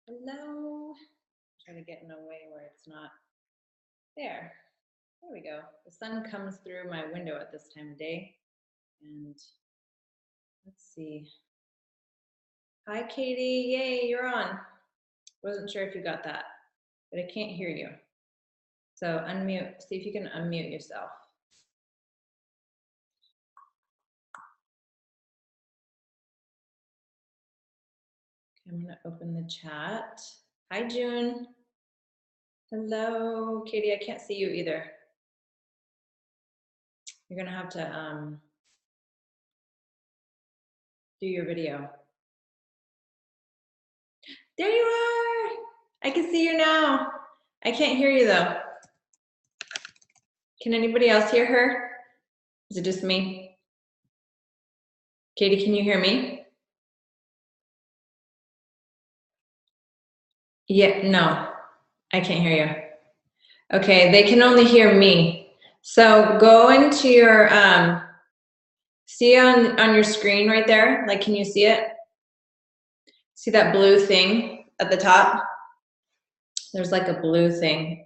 Hello. Try to get in a way where it's not there. There we go. The sun comes through my window at this time of day. And let's see. Hi, Katie. Yay, you're on. Wasn't sure if you got that, but I can't hear you. So unmute. See if you can unmute yourself. Okay, I'm going to open the chat. Hi, June. Hello, Katie. I can't see you either. You're going to have to do your video. There you are. I can see you now. I can't hear you though. Can anybody else hear her? Is it just me? Katie, can you hear me? Yeah, no, I can't hear you. Okay, they can only hear me. So go into your, see on your screen right there? Like, can you see it? See that blue thing at the top? There's like a blue thing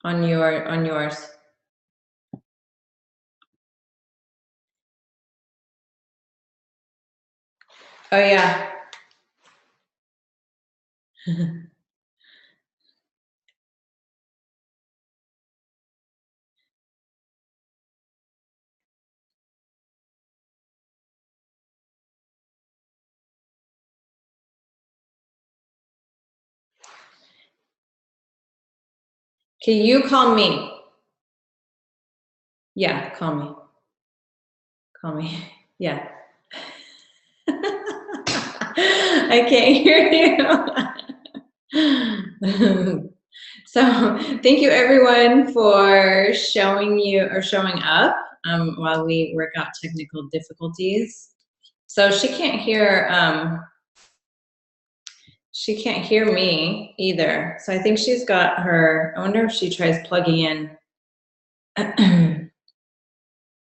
on yours. Oh yeah. Okay, you call me. Yeah, call me. Call me. Yeah. I can't hear you. So thank you everyone for showing up while we work out technical difficulties. So she can't hear me either. So I think she's got her, I wonder if she tries plugging in.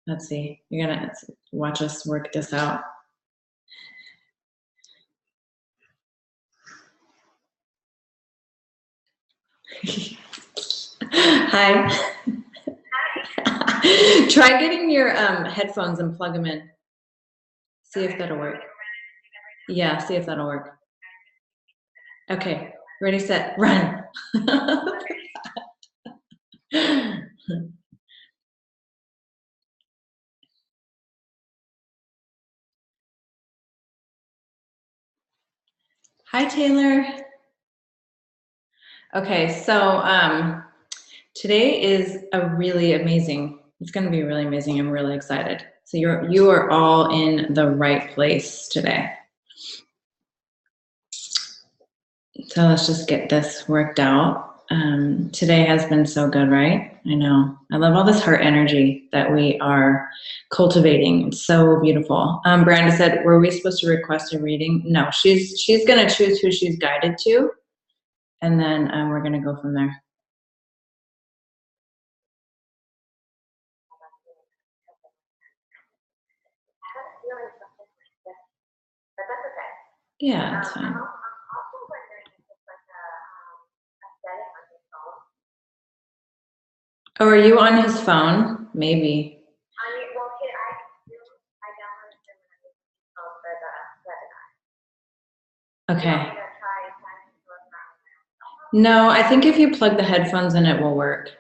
Let's see, you're gonna watch us work this out. Hi. Hi. Try getting your headphones and plug them in. See if that'll work. Yeah, see if that'll work. Okay, ready, set, run. Hi, Taylor. Okay, so today is a really amazing, it's gonna be really amazing. I'm really excited. So you are all in the right place today. So let's just get this worked out. Today has been so good, right? I know. I love all this heart energy that we are cultivating. It's so beautiful. Brenda said, were we supposed to request a reading? No, she's gonna choose who she's guided to, and then we're gonna go from there. Yeah, that's fine. Oh, are you on his phone? Maybe. Okay. No, I think if you plug the headphones in, it will work.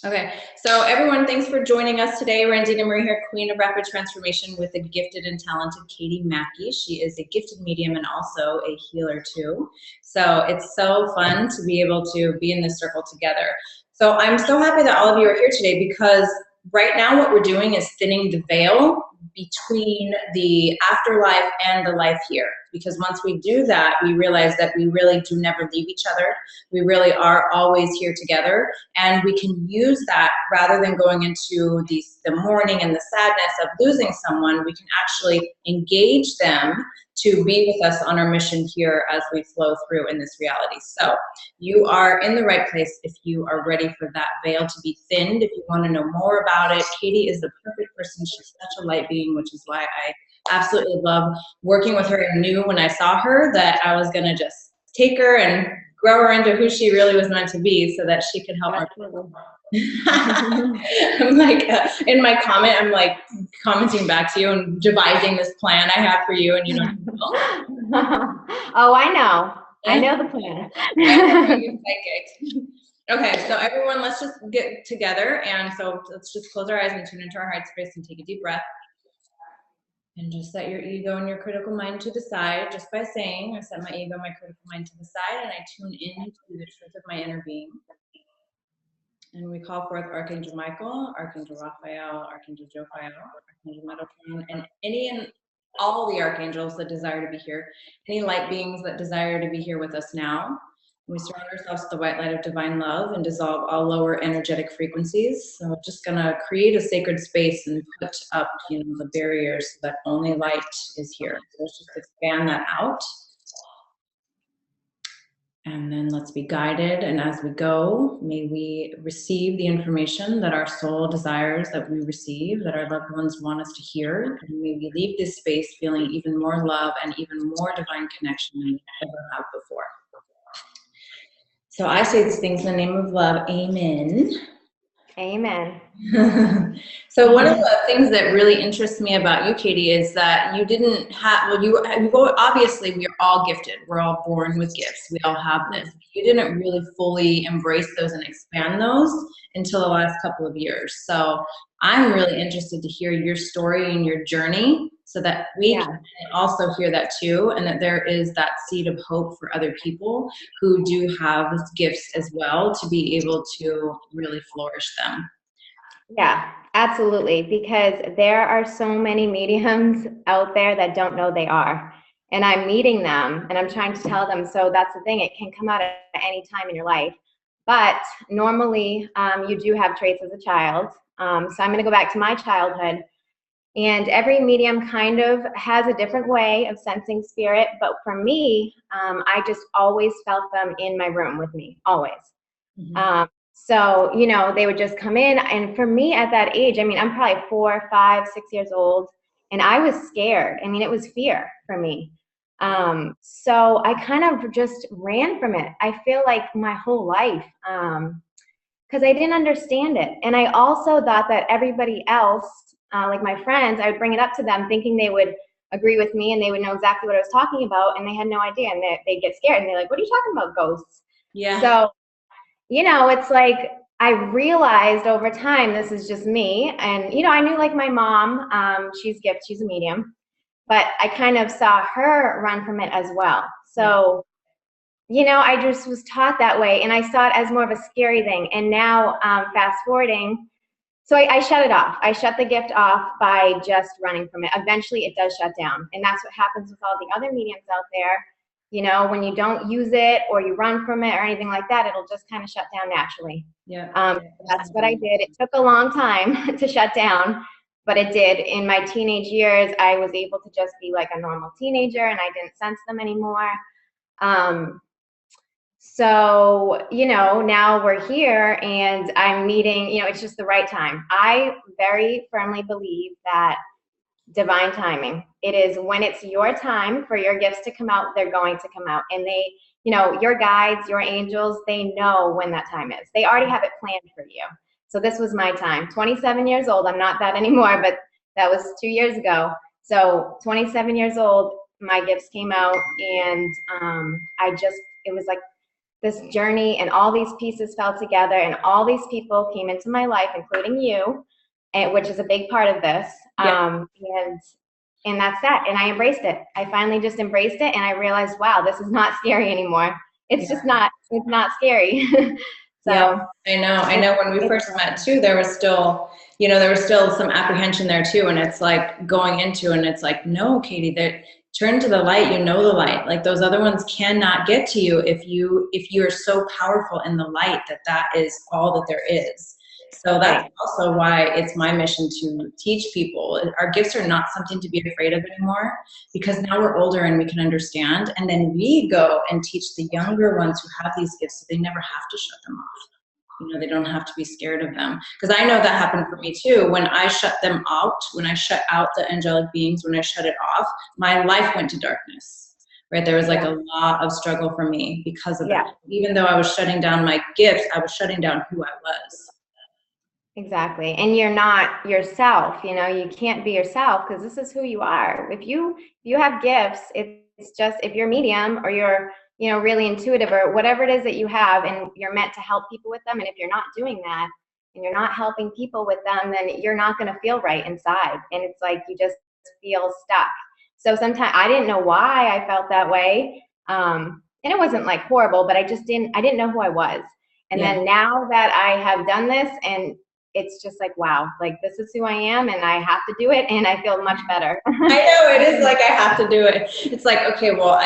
Okay, so everyone, thanks for joining us today. Randina Marie here, Queen of Rapid Transformation with the gifted and talented Katie Mackey. She is a gifted medium and also a healer too. So it's so fun to be able to be in this circle together. So I'm so happy that all of you are here today, because right now what we're doing is thinning the veil between the afterlife and the life here. Because once we do that, we realize that we really do never leave each other. We really are always here together. And we can use that rather than going into the mourning and the sadness of losing someone, we can actually engage them to be with us on our mission here as we flow through in this reality. So you are in the right place if you are ready for that veil to be thinned. If you want to know more about it, Katie is the perfect person. She's such a light being, which is why I absolutely love working with her. I knew when I saw her that I was going to just take her and grow her into who she really was meant to be so that she could help more people. I'm like, in my comment, I'm like commenting back to you and devising this plan I have for you, and you don't know. Oh, I know. I know the plan. Okay, so everyone, let's just get together. And so let's just close our eyes and tune into our heart space and take a deep breath. And just set your ego and your critical mind to the side just by saying, I set my ego and my critical mind to the side, and I tune into the truth of my inner being. And we call forth Archangel Michael, Archangel Raphael, Archangel Jophiel, Archangel Metatron, and any and all the archangels that desire to be here, any light beings that desire to be here with us now. We surround ourselves with the white light of divine love and dissolve all lower energetic frequencies. So we're just gonna create a sacred space and put up, the barriers so that only light is here. So let's just expand that out. And then let's be guided. And as we go, may we receive the information that our soul desires that we receive, that our loved ones want us to hear. And may we leave this space feeling even more love and even more divine connection than we ever have before. So I say these things in the name of love. Amen. Amen. So one of the things that really interests me about you, Katie, is that you didn't have, obviously we are all gifted. We're all born with gifts. We all have this. You didn't really fully embrace those and expand those until the last couple of years. So I'm really interested to hear your story and your journey so that we can also hear that too, and that there is that seed of hope for other people who do have gifts as well to be able to really flourish them. Yeah, absolutely. Because there are so many mediums out there that don't know they are. And I'm meeting them and I'm trying to tell them. So that's the thing. It can come out at any time in your life. But normally you do have traits as a child. So I'm going to go back to my childhood. And every medium kind of has a different way of sensing spirit. But for me, I just always felt them in my room with me, always. Mm-hmm. So, they would just come in. And for me at that age, I'm probably 4, 5, 6 years old. And I was scared. It was fear for me. So I kind of just ran from it. I feel like my whole life, because I didn't understand it. And I also thought that everybody else, like my friends, I would bring it up to them thinking they would agree with me and they would know exactly what I was talking about, and they had no idea, and they'd get scared and they're like, what are you talking about, ghosts? Yeah. So, it's like I realized over time this is just me. And, I knew like my mom, she's gifted, she's a medium, but I kind of saw her run from it as well. So, I just was taught that way, and I saw it as more of a scary thing. And now fast forwarding, so I shut it off. I shut the gift off by just running from it. Eventually it does shut down. And that's what happens with all the other mediums out there. When you don't use it or you run from it or anything like that, it'll just kind of shut down naturally. Yeah. That's what I did. It took a long time to shut down, but it did. In my teenage years, I was able to just be like a normal teenager, and I didn't sense them anymore. So, now we're here and I'm meeting, it's just the right time. I very firmly believe that divine timing. It is when it's your time for your gifts to come out, they're going to come out. And they, your guides, your angels, they know when that time is. They already have it planned for you. So this was my time. 27 years old. I'm not that anymore, but that was 2 years ago. So 27 years old, my gifts came out, and it was like this journey, and all these pieces fell together, and all these people came into my life, including you, which is a big part of this. Yeah. And that's that. And I embraced it. I finally just embraced it, and I realized, wow, this is not scary anymore. It's just not. It's not scary. So yeah, I know. When we first met too, there was still, there was still some apprehension there too. And it's like going into, and it's like, no, Katie, that turn to the light, the light. Like those other ones cannot get to you if you are so powerful in the light that is all that there is. So that's also why it's my mission to teach people. Our gifts are not something to be afraid of anymore, because now we're older and we can understand. And then we go and teach the younger ones who have these gifts so they never have to shut them off. They don't have to be scared of them. Because I know that happened for me too. When I shut them out, when I shut out the angelic beings, when I shut it off, my life went to darkness. Right? There was like a lot of struggle for me because of that. Even though I was shutting down my gifts, I was shutting down who I was. Exactly. And you're not yourself, you can't be yourself because this is who you are. If you have gifts, it's just, if you're medium or you're, really intuitive or whatever it is that you have, and you're meant to help people with them. And if you're not doing that and you're not helping people with them, then you're not going to feel right inside. And it's like, you just feel stuck. So sometimes I didn't know why I felt that way. And it wasn't like horrible, but I didn't know who I was. And then now that I have done this, and it's just like, wow, like this is who I am and I have to do it, and I feel much better. I know, it is like I have to do it. It's like, okay, well,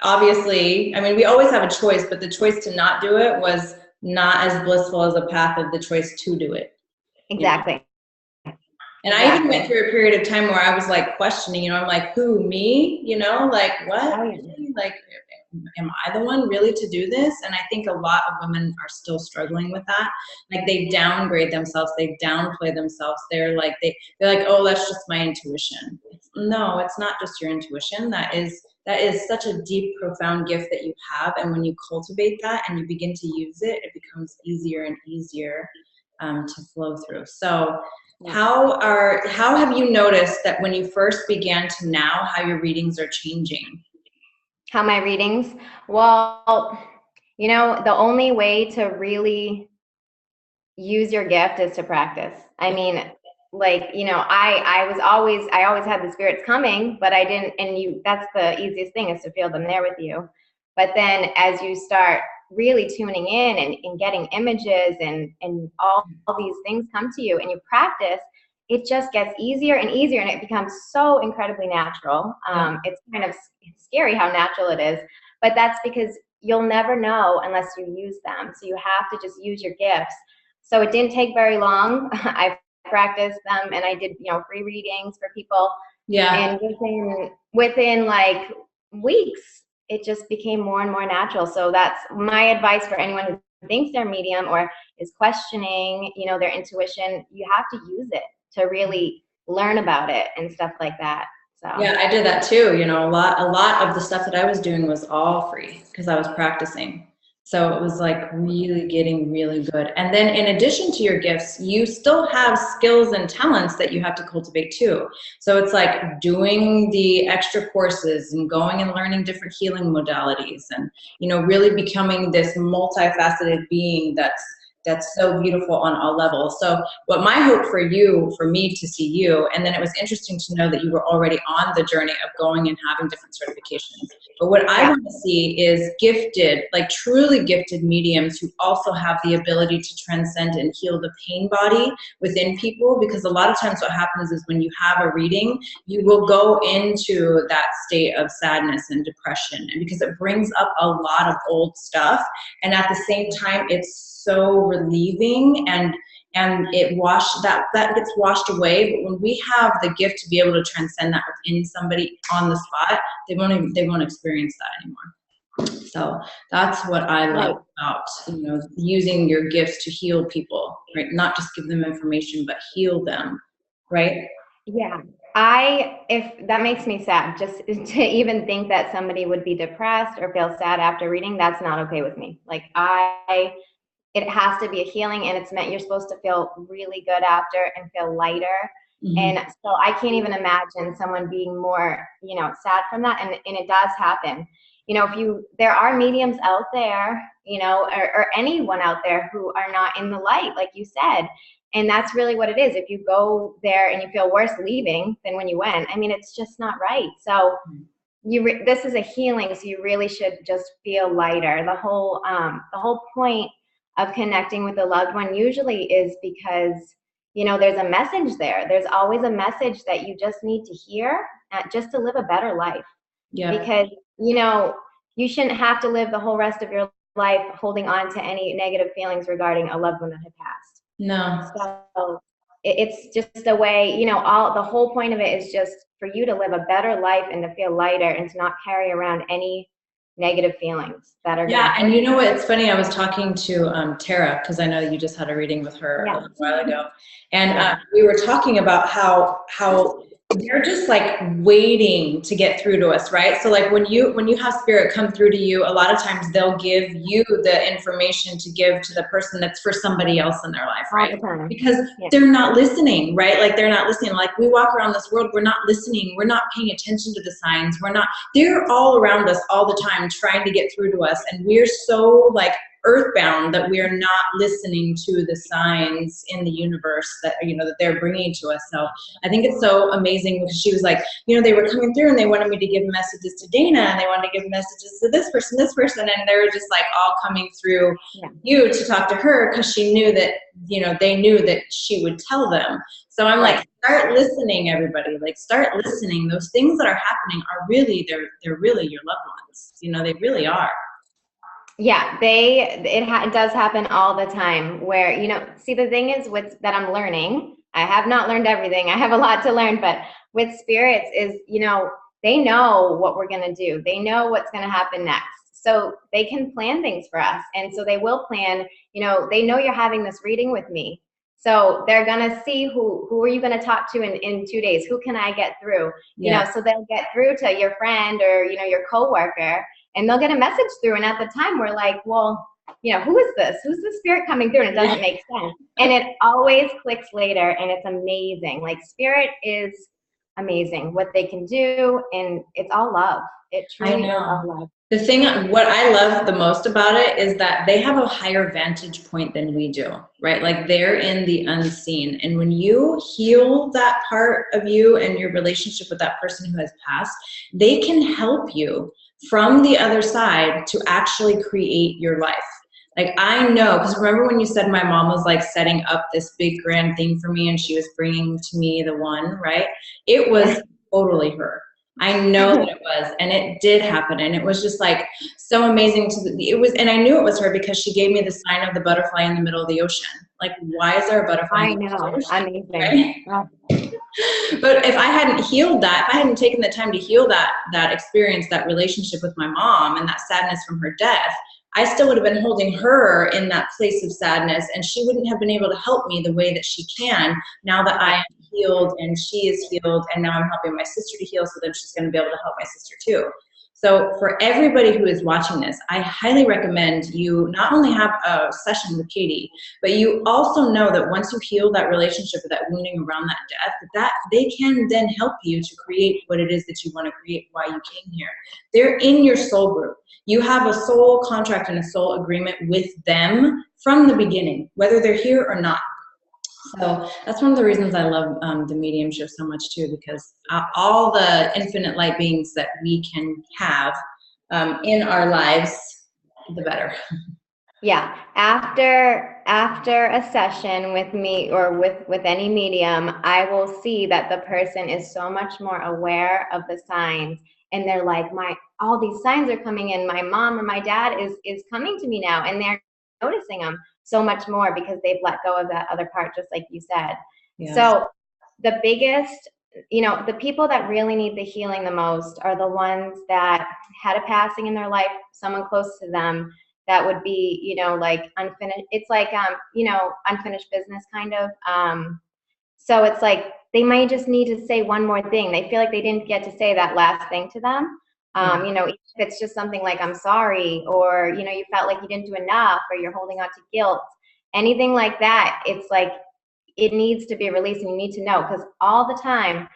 we always have a choice, but the choice to not do it was not as blissful as a path of the choice to do it. Exactly. And I even went through a period of time where I was like questioning, I'm like, who, me? Like what? Like, am I the one really to do this? And I think a lot of women are still struggling with that. Like they downgrade themselves, they downplay themselves. They're like, oh, that's just my intuition. No, it's not just your intuition. That is such a deep, profound gift that you have. And when you cultivate that and you begin to use it, it becomes easier and easier to flow through. So how have you noticed that when you first began to now, how your readings are changing? How my readings? Well, the only way to really use your gift is to practice. I mean, like, I always had the spirits coming, but I didn't, and that's the easiest thing, is to feel them there with you. But then as you start really tuning in and getting images and all these things come to you and you practice, it just gets easier and easier, and it becomes so incredibly natural. It's kind of scary how natural it is, but that's because you'll never know unless you use them. So you have to just use your gifts. So it didn't take very long. I practiced them, and I did, free readings for people. And within like weeks, it just became more and more natural. So that's my advice for anyone who thinks they're medium or is questioning, their intuition. You have to use it to really learn about it and stuff like that. So yeah, I did that too. A lot of the stuff that I was doing was all free because I was practicing. So it was like really getting really good. And then in addition to your gifts, you still have skills and talents that you have to cultivate too. So it's like doing the extra courses and going and learning different healing modalities and, really becoming this multifaceted being that's so beautiful on all levels. So what my hope for me to see you, and then it was interesting to know that you were already on the journey of going and having different certifications. But what I want to see is gifted, like truly gifted mediums who also have the ability to transcend and heal the pain body within people. Because a lot of times what happens is when you have a reading, you will go into that state of sadness and depression, and because it brings up a lot of old stuff. And at the same time, it's so relieving, and that gets washed away. But when we have the gift to be able to transcend that within somebody on the spot, they won't experience that anymore. So that's what I like about using your gifts to heal people, right? Not just give them information, but heal them, right? Yeah. If that makes me sad, just to even think that somebody would be depressed or feel sad after reading, that's not okay with me. Like it has to be a healing, and it's meant, you're supposed to feel really good after and feel lighter. Mm-hmm. And so I can't even imagine someone being more, sad from that. And it does happen. There are mediums out there, or anyone out there who are not in the light, like you said. And that's really what it is. If you go there and you feel worse leaving than when you went, it's just not right. So this is a healing. So you really should just feel lighter. The whole point of connecting with a loved one usually is because there's a message there. There's always a message that you just need to hear just to live a better life. Yeah. Because, you shouldn't have to live the whole rest of your life holding on to any negative feelings regarding a loved one that had passed. No. So it's just a way, the whole point of it is just for you to live a better life and to feel lighter and to not carry around any negative feelings that are Yeah, gonna and you know what? It's funny. I was talking to Tara, because I know you just had a reading with her a while ago, and we were talking about how they're just like waiting to get through to us, right? So like when you have spirit come through to you, a lot of times they'll give you the information to give to the person that's for somebody else in their life, right? Because they're not listening, right? Like they're not listening. Like we walk around this world, we're not listening. We're not paying attention to the signs. They're all around us all the time trying to get through to us. And we're so like earthbound that we're not listening to the signs in the universe that, that they're bringing to us. So I think it's so amazing because she was like, they were coming through and they wanted me to give messages to Dana and they wanted to give messages to this person, and they were just like all coming through you to talk to her because she knew that, they knew that she would tell them. So I'm like, start listening, everybody. Like, start listening. Those things that are happening are really, they're really your loved ones. They really are. Yeah, it does happen all the time where, see, the thing is that I'm learning, I have not learned everything. I have a lot to learn, but with spirits is, they know what we're going to do. They know what's going to happen next. So they can plan things for us. And so they will plan, they know you're having this reading with me. So they're going to see who are you going to talk to in 2 days? Who can I get through? So they'll get through to your friend or, your coworker, and they'll get a message through. And at the time we're like, well, who is this? Who's the spirit coming through? And it doesn't make sense. And it always clicks later, and it's amazing. Like, spirit is amazing what they can do, and it's all love. It truly is all love. The thing, what I love the most about it is that they have a higher vantage point than we do, right? Like they're in the unseen. And when you heal that part of you and your relationship with that person who has passed, they can help you from the other side to actually create your life. Like I know, because remember when you said my mom was like setting up this big grand thing for me and she was bringing to me the one, right? It was totally her. I know that it was, and it did happen, and it was just like so amazing and I knew it was her because she gave me the sign of the butterfly in the middle of the ocean. Like, why is there a butterfly in the middle of the ocean? Amazing. Right? But if I hadn't healed that, if I hadn't taken the time to heal that experience, that relationship with my mom and that sadness from her death, I still would have been holding her in that place of sadness, and she wouldn't have been able to help me the way that she can now that I am healed and she is healed, and now I'm helping my sister to heal, so then she's going to be able to help my sister too. So for everybody who is watching this, I highly recommend you not only have a session with Katie, but you also know that once you heal that relationship or that wounding around that death, that they can then help you to create what it is that you want to create, why you came here. They're in your soul group. You have a soul contract and a soul agreement with them from the beginning, whether they're here or not. So that's one of the reasons I love the mediumship so much too, because all the infinite light beings that we can have in our lives, the better. Yeah, after a session with me or with any medium, I will see that the person is so much more aware of the signs, and they're like, all these signs are coming in. My mom or my dad is coming to me now, and they're noticing them so much more because they've let go of that other part, just like you said. Yeah. So the biggest, the people that really need the healing the most are the ones that had a passing in their life, someone close to them that would be, like unfinished. It's like, unfinished business kind of. So it's like they might just need to say one more thing. They feel like they didn't get to say that last thing to them. If it's just something like, I'm sorry, or, you felt like you didn't do enough, or you're holding on to guilt, anything like that, it's like, it needs to be released, and you need to know, because all the time,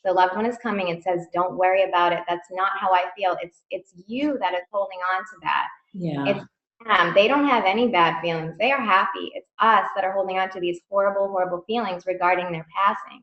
the loved one is coming and says, don't worry about it. That's not how I feel. It's you that is holding on to that. Yeah. It's them. They don't have any bad feelings. They are happy. It's us that are holding on to these horrible, horrible feelings regarding their passing.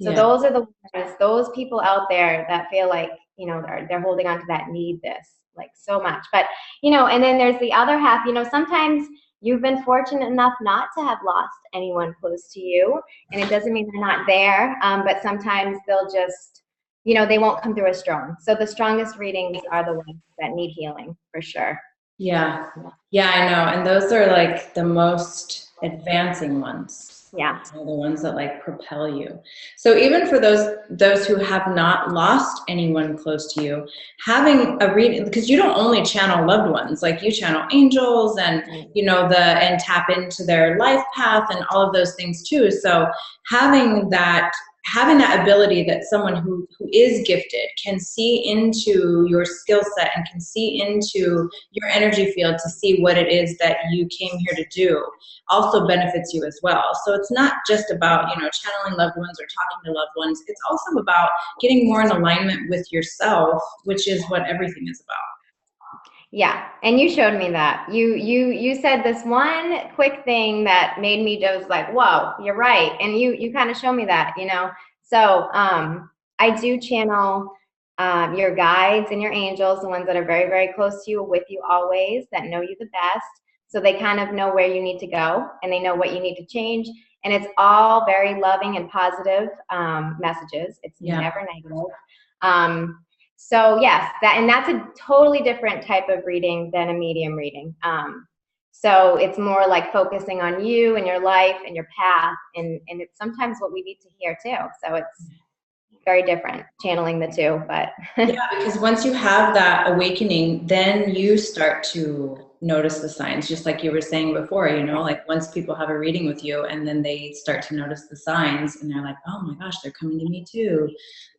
So those are the ones, those people out there that feel like, they're holding on to that, need this like so much. But, and then there's the other half, sometimes, you've been fortunate enough not to have lost anyone close to you. And it doesn't mean they're not there, but sometimes they'll just, they won't come through as strong. So the strongest readings are the ones that need healing, for sure. Yeah. Yeah, I know. And those are like the most advancing ones. Yeah. They're the ones that like propel you. So even for those who have not lost anyone close to you, having a reading, because you don't only channel loved ones, like you channel angels and and tap into their life path and all of those things too. So having that ability that someone who is gifted can see into your skill set and can see into your energy field to see what it is that you came here to do also benefits you as well. So it's not just about, channeling loved ones or talking to loved ones. It's also about getting more in alignment with yourself, which is what everything is about. Yeah, and you showed me that. You said this one quick thing that made me just like, whoa, you're right. And you kind of show me that, So I do channel your guides and your angels, the ones that are very, very close to you, with you always, that know you the best. So they kind of know where you need to go and they know what you need to change. And it's all very loving and positive messages. It's never negative. So yes, that's a totally different type of reading than a medium reading. So it's more like focusing on you and your life and your path, and it's sometimes what we need to hear too. So it's very different channeling the two, but yeah, because once you have that awakening, then you start to notice the signs, just like you were saying before, like once people have a reading with you and then they start to notice the signs and they're like, oh my gosh, they're coming to me too.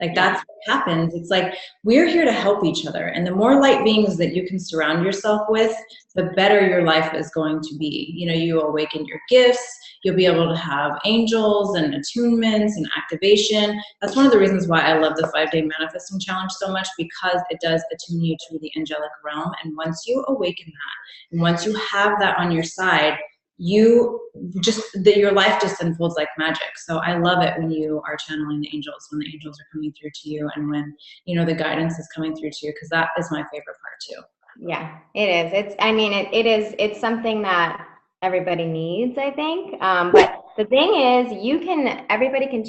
Like that's what happens. It's like we're here to help each other. And the more light beings that you can surround yourself with, the better your life is going to be. You awaken your gifts. You'll be able to have angels and attunements and activation. That's one of the reasons why I love the 5-day manifesting challenge so much, because it does attune you to the angelic realm. And once you awaken that, and once you have that on your side, your life just unfolds like magic. So I love it when you are channeling the angels, when the angels are coming through to you, and when the guidance is coming through to you, because that is my favorite part too. Yeah, it is. It's something that everybody needs, I think. But the thing is, everybody can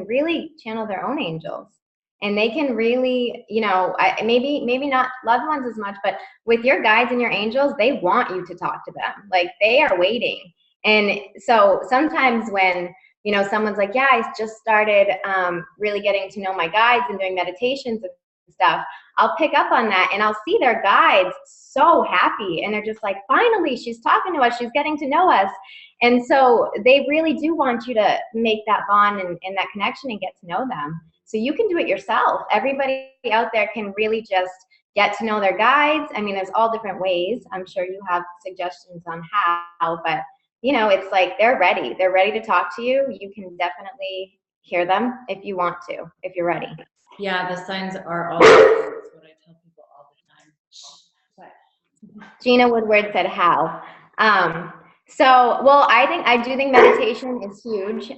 really channel their own angels, and they can really, maybe not loved ones as much, but with your guides and your angels, they want you to talk to them. Like they are waiting. And so sometimes when, someone's like, yeah, I just started really getting to know my guides and doing meditations and stuff, I'll pick up on that and I'll see their guides so happy, and they're just like, finally, she's talking to us, she's getting to know us. And so they really do want you to make that bond and that connection and get to know them. So you can do it yourself. Everybody out there can really just get to know their guides. There's all different ways. I'm sure you have suggestions on how, but it's like they're ready to talk to you. You can definitely hear them if you want to, if you're ready. Yeah, the signs are all there. That's what I tell people all the time. But Gina Woodward said how. I do think meditation is huge.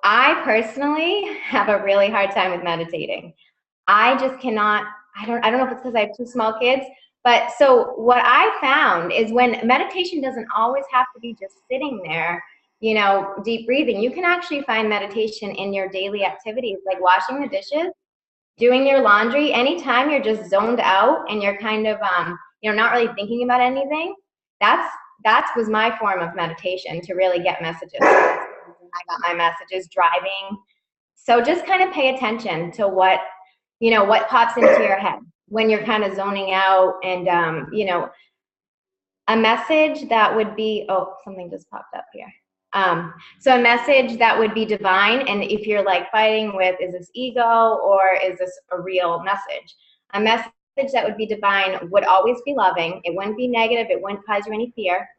I personally have a really hard time with meditating. I just cannot, I don't know if it's because I have 2 small kids, but so what I found is when meditation doesn't always have to be just sitting there, deep breathing. You can actually find meditation in your daily activities, like washing the dishes, doing your laundry. Anytime you're just zoned out and you're kind of, not really thinking about anything, that was my form of meditation, to really get messages. I got my messages driving. So just kind of pay attention to what pops into your head when you're kind of zoning out, and, a message that would be, oh, something just popped up here. So a message that would be divine, and if you're like fighting with, is this ego or is this a real message? A message that would be divine would always be loving. It wouldn't be negative. It wouldn't cause you any fear.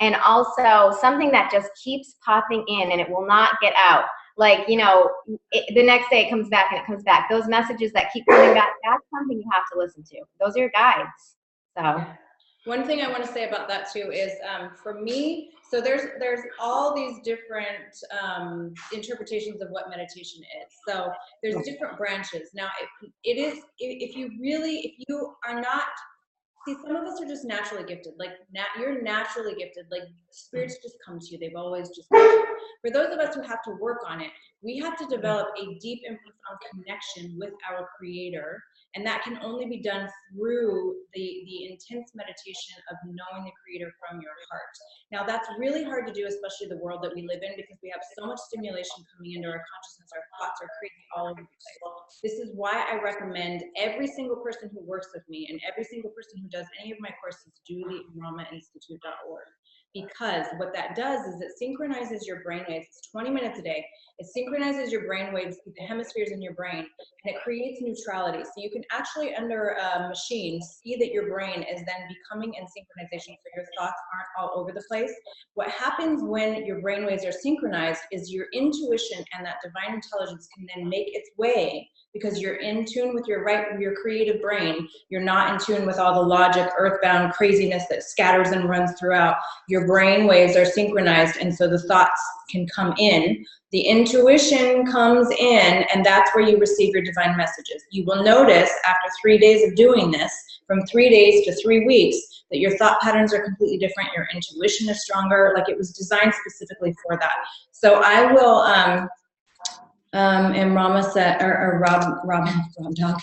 And also something that just keeps popping in and it will not get out. Like, the next day it comes back and it comes back. Those messages that keep coming back, that's something you have to listen to. Those are your guides. So. One thing I want to say about that too is, for me, so there's all these different interpretations of what meditation is. So there's different branches. Now, it is, if you are not See, some of us are just naturally gifted. Like, you're naturally gifted. Like, spirits just come to you. They've always just come to you. For those of us who have to work on it, we have to develop a deep and profound connection with our Creator. And that can only be done through the intense meditation of knowing the Creator from your heart. Now, that's really hard to do, especially the world that we live in, because we have so much stimulation coming into our consciousness. Our thoughts are crazy all over the place. This is why I recommend every single person who works with me and every single person who does any of my courses do the EnrollmentInstitute.org. Because what that does is it synchronizes your brainwaves. It's 20 minutes a day. It synchronizes your brainwaves, the hemispheres in your brain, and it creates neutrality. So you can actually, under a machine, see that your brain is then becoming in synchronization, so your thoughts aren't all over the place. What happens when your brainwaves are synchronized is your intuition and that divine intelligence can then make its way, because you're in tune with your creative brain. You're not in tune with all the logic, earthbound craziness that scatters and runs throughout. Your brain waves are synchronized, and so the thoughts can come in. The intuition comes in, and that's where you receive your divine messages. You will notice after 3 days of doing this, from 3 days to 3 weeks, that your thought patterns are completely different. Your intuition is stronger. Like, it was designed specifically for that. So I will, and Rama said, or Rob Dunk,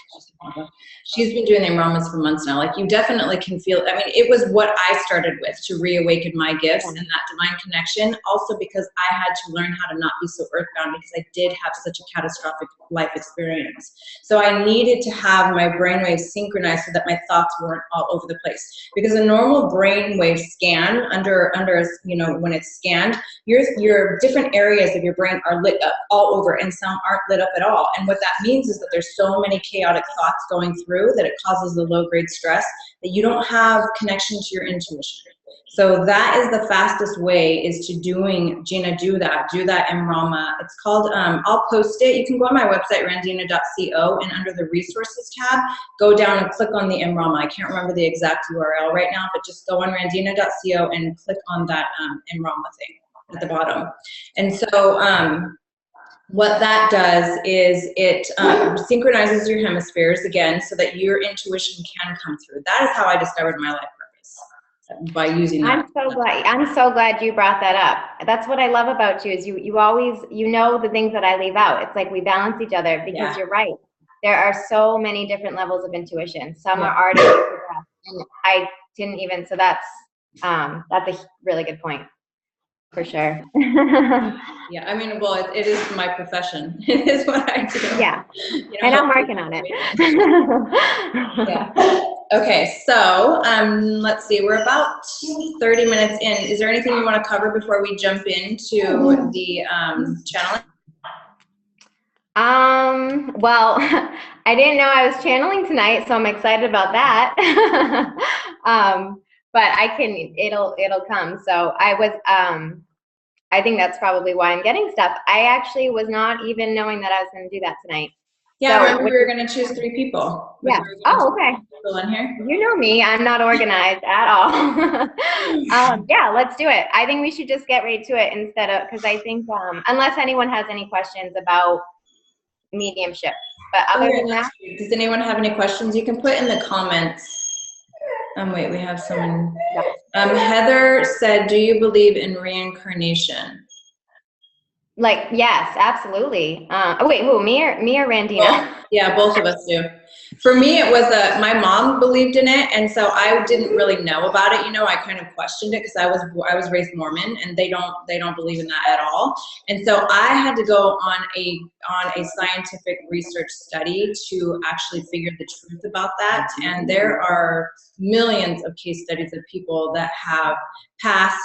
she's been doing the Ramas for months now. Like, you definitely can feel, I mean, it was what I started with to reawaken my gifts and that divine connection. Also because I had to learn how to not be so earthbound, because I did have such a catastrophic life experience. So I needed to have my brainwaves synchronized so that my thoughts weren't all over the place. Because a normal brainwave scan, under you know, when it's scanned, your different areas of your brain are lit up all over, and some aren't lit up at all. And what that means is that there's so many chaotic thoughts going through that it causes the low-grade stress that you don't have connection to your intuition. So that is the fastest way, is to doing, Gina, do that in Rama. It's called, I'll post it. You can go on my website, randina.co, and under the resources tab, go down and click on the Rama. I can't remember the exact URL right now, but just go on randina.co and click on that Rama thing at the bottom. And so, what that does is it synchronizes your hemispheres again, so that your intuition can come through. That is how I discovered my life purpose, by using that. I'm so glad you brought that up. That's what I love about you, is you always, you know, the things that I leave out. It's like we balance each other, because you're right. There are so many different levels of intuition. Some are already progressed, and I didn't even, so that's a really good point. For sure. Yeah, I mean, well, it is my profession. It is what I do. Yeah, you know, and I'm working on it. Yeah. Okay, so let's see, we're about 30 minutes in. Is there anything you want to cover before we jump into the channeling? Well, I didn't know I was channeling tonight, so I'm excited about that. But it'll come. So I think that's probably why I'm getting stuff. I actually was not even knowing that I was going to do that tonight. Yeah, so, remember we were going to choose 3 people. Yeah. Oh, okay. People in here. You know me. I'm not organized at all. Yeah, let's do it. I think we should just get right to it instead of, because I think, unless anyone has any questions about mediumship. But other than that. Does anyone have any questions? You can put in the comments. Wait, we have someone. Heather said, do you believe in reincarnation? Like, yes, absolutely. Wait, who, me or Randina? Well, yeah, both of us do. For me, it was my mom believed in it, and so I didn't really know about it. You know, I kind of questioned it because I was raised Mormon, and they don't believe in that at all. And so I had to go on a scientific research study to actually figure the truth about that. And there are millions of case studies of people that have passed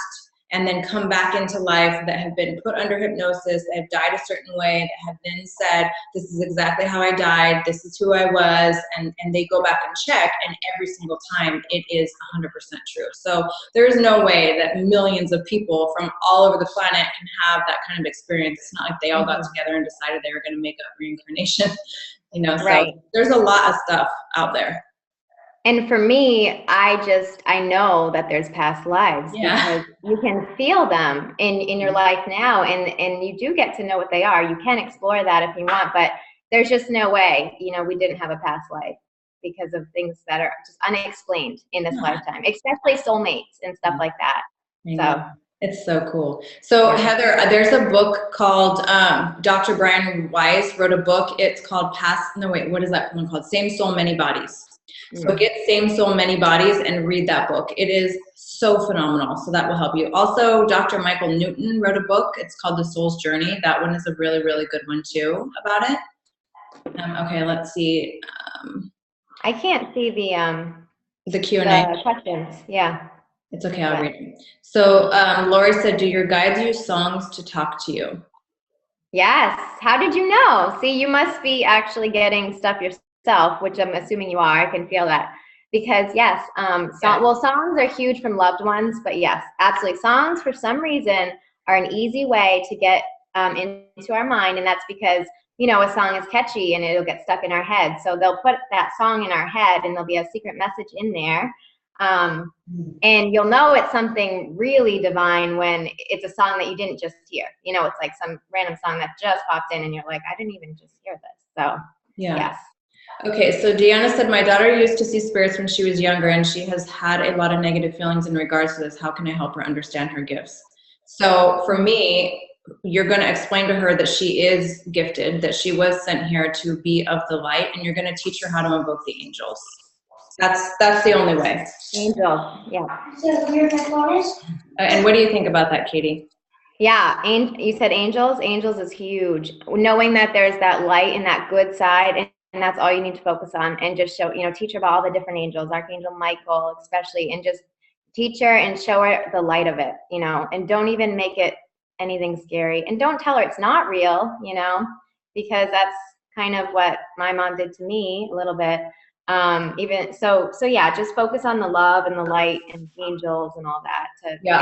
and then come back into life, that have been put under hypnosis, that have died a certain way, that have then said, this is exactly how I died, this is who I was, and they go back and check, and every single time it is 100% true. So there is no way that millions of people from all over the planet can have that kind of experience. It's not like they all got together and decided they were going to make up reincarnation. You know, so there's a lot of stuff out there. And for me, I know that there's past lives, because you can feel them in your life now, and you do get to know what they are. You can explore that if you want, but there's just no way, you know, we didn't have a past life, because of things that are just unexplained in this lifetime, especially soulmates and stuff like that. So it's so cool. So Heather, there's a book called Dr. Brian Weiss wrote a book. It's called what is that one called? Same Soul, Many Bodies. So get Same Soul, Many Bodies and read that book. It is so phenomenal. So that will help you. Also, Dr. Michael Newton wrote a book. It's called The Soul's Journey. That one is a really, really good one too about it. Okay, let's see. I can't see the Q&A. The questions. Yeah. It's okay, I'll read them. So Lori said, do your guides use songs to talk to you? Yes. How did you know? See, you must be actually getting stuff yourself, which I'm assuming you are. I can feel that. Because yes, well, songs are huge from loved ones, but yes, absolutely. Songs, for some reason, are an easy way to get into our mind, and that's because, you know, a song is catchy and it'll get stuck in our head. So they'll put that song in our head and there'll be a secret message in there. And you'll know it's something really divine when it's a song that you didn't just hear. You know, it's like some random song that just popped in and you're like, I didn't even just hear this. So yes. Okay, so Deanna said, my daughter used to see spirits when she was younger and she has had a lot of negative feelings in regards to this. How can I help her understand her gifts? So for me, you're going to explain to her that she is gifted, that she was sent here to be of the light, and you're going to teach her how to invoke the angels. That's the only way. Angel, yeah. And what do you think about that, Katie? Yeah, and you said angels. Angels is huge. Knowing that there's that light and that good side, and that's all you need to focus on, and just show, you know, teach her about all the different angels, Archangel Michael especially, and just teach her and show her the light of it, you know, and don't even make it anything scary, and don't tell her it's not real, you know, because that's kind of what my mom did to me a little bit. Even so yeah, just focus on the love and the light and angels and all that.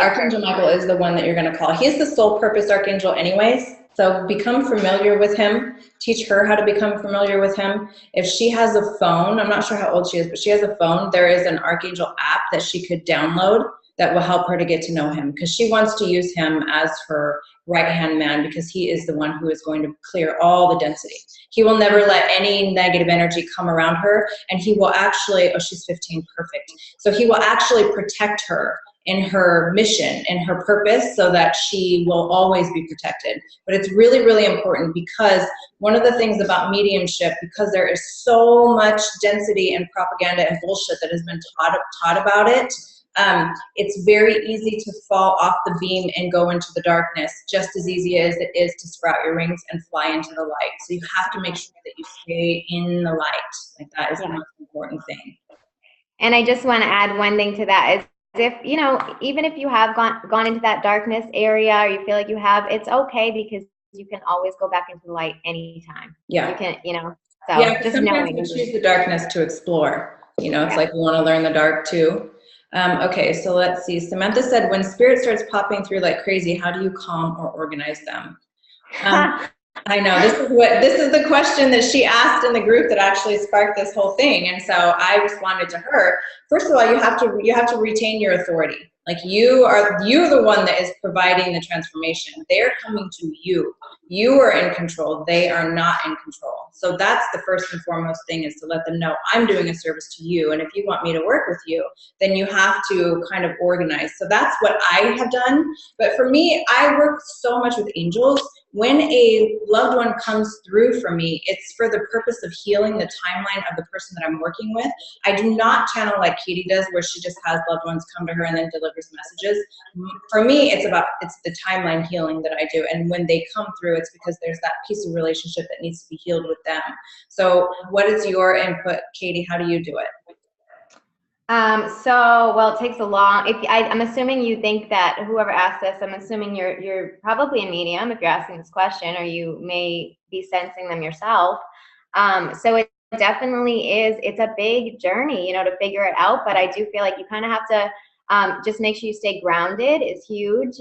Archangel Michael is the one that you're going to call. He's the sole purpose archangel anyways. So become familiar with him. Teach her how to become familiar with him. If she has a phone, I'm not sure how old she is, but she has a phone, there is an archangel app that she could download that will help her to get to know him, because she wants to use him as her right-hand man, because he is the one who is going to clear all the density. He will never let any negative energy come around her, and he will actually, oh, she's 15, perfect. So he will actually protect her in her mission and her purpose so that she will always be protected. But it's really, really important, because one of the things about mediumship, because there is so much density and propaganda and bullshit that has been taught about it, it's very easy to fall off the beam and go into the darkness, just as easy as it is to sprout your wings and fly into the light. So you have to make sure that you stay in the light. Like, that is the most important thing. And I just want to add one thing to that is, if, you know, even if you have gone into that darkness area, or you feel like you have, it's okay, because you can always go back into the light anytime. Yeah. You can, you know, so just knowing. We choose the darkness to explore. You know, it's like we want to learn the dark too. Okay, so let's see. Samantha said, when spirit starts popping through like crazy, how do you calm or organize them? I know, this is the question that she asked in the group that actually sparked this whole thing. And so I responded to her. First of all, you have to retain your authority. Like, you're the one that is providing the transformation. They're coming to you. You are in control. They are not in control. So that's the first and foremost thing, is to let them know, I'm doing a service to you. And if you want me to work with you, then you have to kind of organize. So that's what I have done. But for me, I work so much with angels. When a loved one comes through for me, it's for the purpose of healing the timeline of the person that I'm working with. I do not channel like Katie does, where she just has loved ones come to her and then delivers messages. For me, it's the timeline healing that I do. And when they come through, it's because there's that piece of relationship that needs to be healed with them. So what is your input, Katie? How do you do it? Well, it takes a long, I'm assuming you think that whoever asked this, I'm assuming you're probably a medium if you're asking this question, or you may be sensing them yourself. So it definitely is, it's a big journey, you know, to figure it out, but I do feel like you kind of have to, just make sure you stay grounded is huge.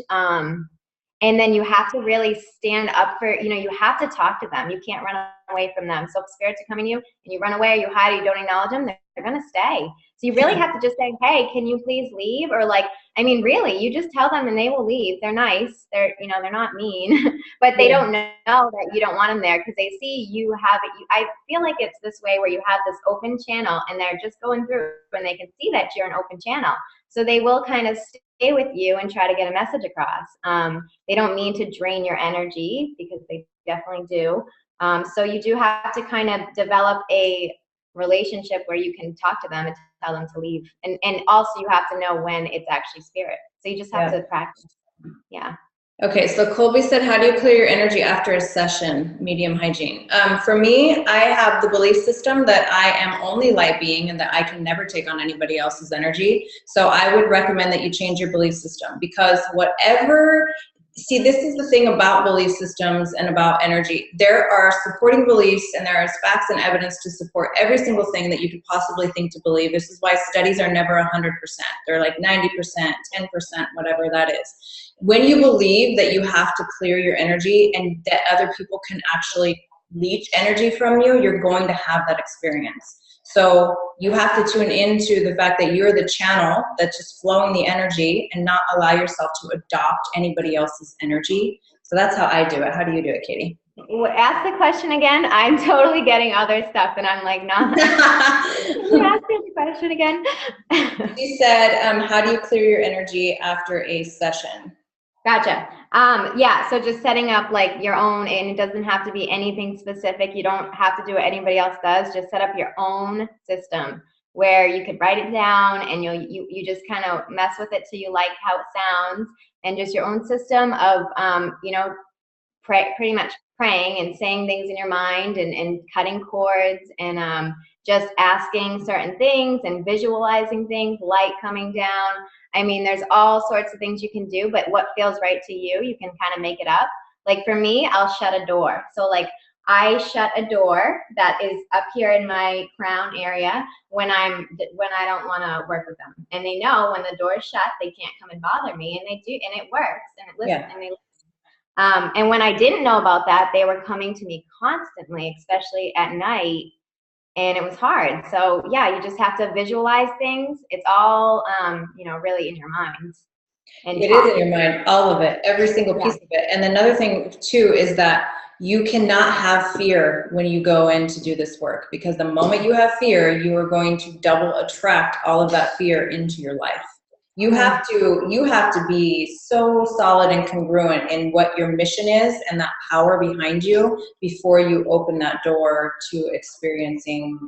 And then you have to really stand up for, you have to talk to them. You can't run away from them. So if spirits are coming to you and you run away or you hide or you don't acknowledge them, they're going to stay. So you really have to just say, hey, can you please leave? Or really, you just tell them and they will leave. They're nice. They're not mean, but they don't know that you don't want them there because they see you have it. I feel like it's this way where you have this open channel and they're just going through and they can see that you're an open channel. So they will kind of stay with you and try to get a message across. They don't mean to drain your energy because they definitely do. So you do have to kind of develop a relationship where you can talk to them and tell them to leave. And also you have to know when it's actually spirit. So you just have to practice. Yeah. Okay, so Colby said, how do you clear your energy after a session, medium hygiene? For me, I have the belief system that I am only light being and that I can never take on anybody else's energy. So I would recommend that you change your belief system because see, this is the thing about belief systems and about energy. There are supporting beliefs and there is facts and evidence to support every single thing that you could possibly think to believe. This is why studies are never 100%. They're like 90%, 10%, whatever that is. When you believe that you have to clear your energy and that other people can actually leech energy from you, you're going to have that experience. So you have to tune into the fact that you're the channel that's just flowing the energy and not allow yourself to adopt anybody else's energy. So that's how I do it. How do you do it, Katie? Ask the question again. I'm totally getting other stuff and I'm like, no. Can you ask me the question again? She said, how do you clear your energy after a session? Gotcha. Yeah, so just setting up like your own, and it doesn't have to be anything specific. You don't have to do what anybody else does. Just set up your own system where you could write it down and you just kind of mess with it till you like how it sounds, and just your own system of, pretty much praying and saying things in your mind and cutting cords and just asking certain things and visualizing things, light coming down. I mean, there's all sorts of things you can do, but what feels right to you, you can kind of make it up. Like for me, I'll shut a door. So like I shut a door that is up here in my crown area when I don't want to work with them. And they know when the door is shut, they can't come and bother me, and they do, and it works, and it listens, and they listen. And when I didn't know about that, they were coming to me constantly, especially at night. And it was hard. So yeah, you just have to visualize things. It's all, really in your mind. And it is in your mind, all of it, every single piece of it. And another thing too is that you cannot have fear when you go in to do this work, because the moment you have fear, you are going to double attract all of that fear into your life. You have to be so solid and congruent in what your mission is and that power behind you before you open that door to experiencing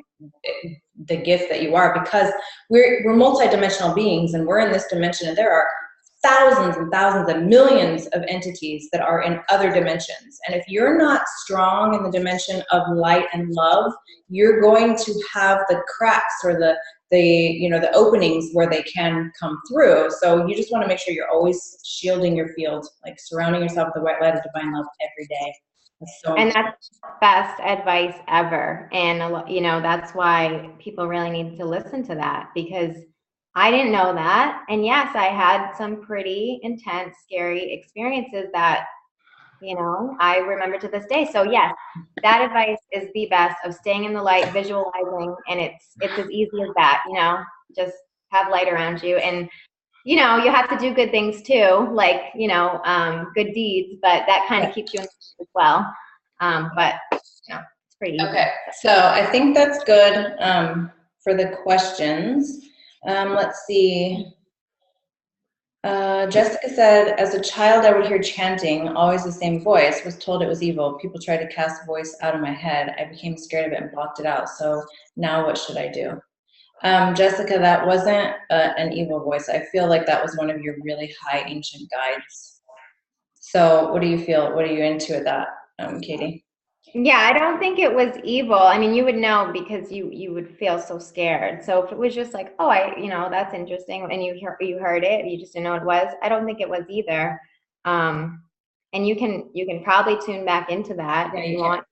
the gift that you are, because we're multidimensional beings and we're in this dimension, and there are thousands and thousands and millions of entities that are in other dimensions. And if you're not strong in the dimension of light and love, you're going to have the cracks or the openings where they can come through. So you just want to make sure you're always shielding your field, like surrounding yourself with the white light of divine love every day. And that's the best advice ever. And that's why people really need to listen to that, because I didn't know that. And yes, I had some pretty intense, scary experiences that, I remember to this day. So yes, that advice is the best, of staying in the light, visualizing, and it's as easy as that, just have light around you. And, you have to do good things too, like, good deeds, but that kind of keeps you in as well. But, it's pretty easy. Okay, so I think that's good for the questions. Let's see. Jessica said, as a child, I would hear chanting, always the same voice, was told it was evil. People tried to cast voice out of my head. I became scared of it and blocked it out. So now what should I do? Jessica, that wasn't an evil voice. I feel like that was one of your really high ancient guides. So what do you feel? What are you into with that, Katie? Yeah, I don't think it was evil. I mean, you would know because you would feel so scared. So if it was just like, oh, that's interesting, and you heard it, you just didn't know what it was, I don't think it was either. And you can probably tune back into that if you want.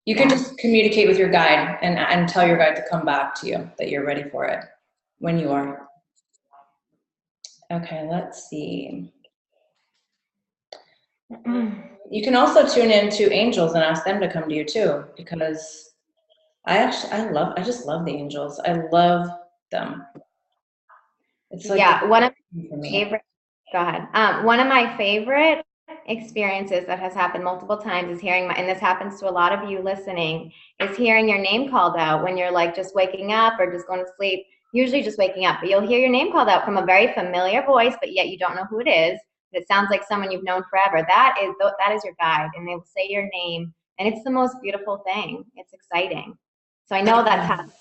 You can just communicate with your guide and tell your guide to come back to you, that you're ready for it when you are. Okay, let's see. You can also tune into angels and ask them to come to you too, because I just love the angels. I love them. It's like Yeah, one of for my me. favorite, go ahead. One of my favorite experiences that has happened multiple times is hearing and this happens to a lot of you listening, is hearing your name called out when you're like just waking up or just going to sleep, usually just waking up, but you'll hear your name called out from a very familiar voice, but yet you don't know who it is. But it sounds like someone you've known forever. That is your guide, and they will say your name, and it's the most beautiful thing. It's exciting. So I know that's happened.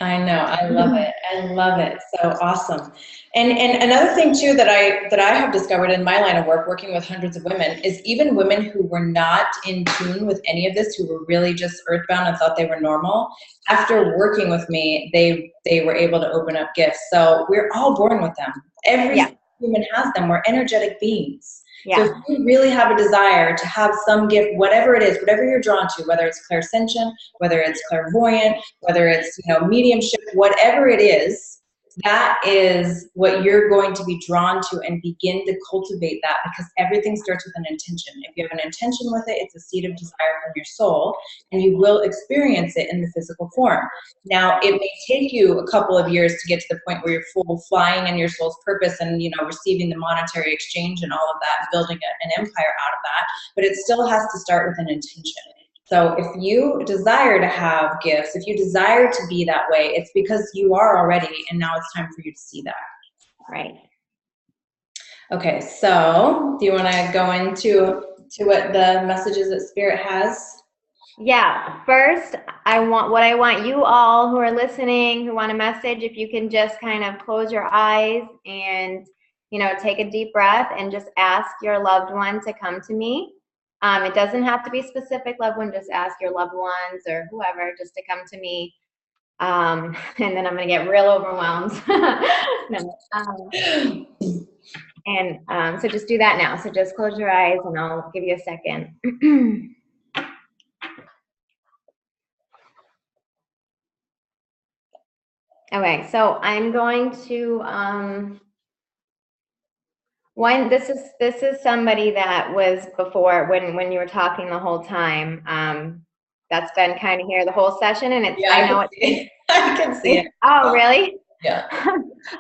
I know. I love it. I love it. So awesome. And another thing too that I have discovered in my line of work, working with hundreds of women, is even women who were not in tune with any of this, who were really just earthbound and thought they were normal, after working with me, they were able to open up gifts. So we're all born with them. Every human has them. We're energetic beings. So if you really have a desire to have some gift, whatever it is, whatever you're drawn to, whether it's clairsentient, whether it's clairvoyant, whether it's, mediumship, whatever it is, that is what you're going to be drawn to, and begin to cultivate that, because everything starts with an intention. If you have an intention with it, it's a seed of desire from your soul, and you will experience it in the physical form. Now, it may take you a couple of years to get to the point where you're full flying in your soul's purpose and, receiving the monetary exchange and all of that, and building an empire out of that, but it still has to start with an intention. So if you desire to have gifts, if you desire to be that way, it's because you are already, and now it's time for you to see that. Right. Okay, so do you want to go into what the messages that Spirit has? Yeah, first, what I want you all who are listening, who want a message, if you can just kind of close your eyes and, take a deep breath and just ask your loved one to come to me. It doesn't have to be specific loved one, just ask your loved ones or whoever just to come to me. And then I'm going to get real overwhelmed. So just do that now. So just close your eyes and I'll give you a second. Okay, so I'm going to this is somebody that was before when you were talking the whole time. That's been kind of here the whole session, and it's I know it's I can see it. Oh, really? Yeah.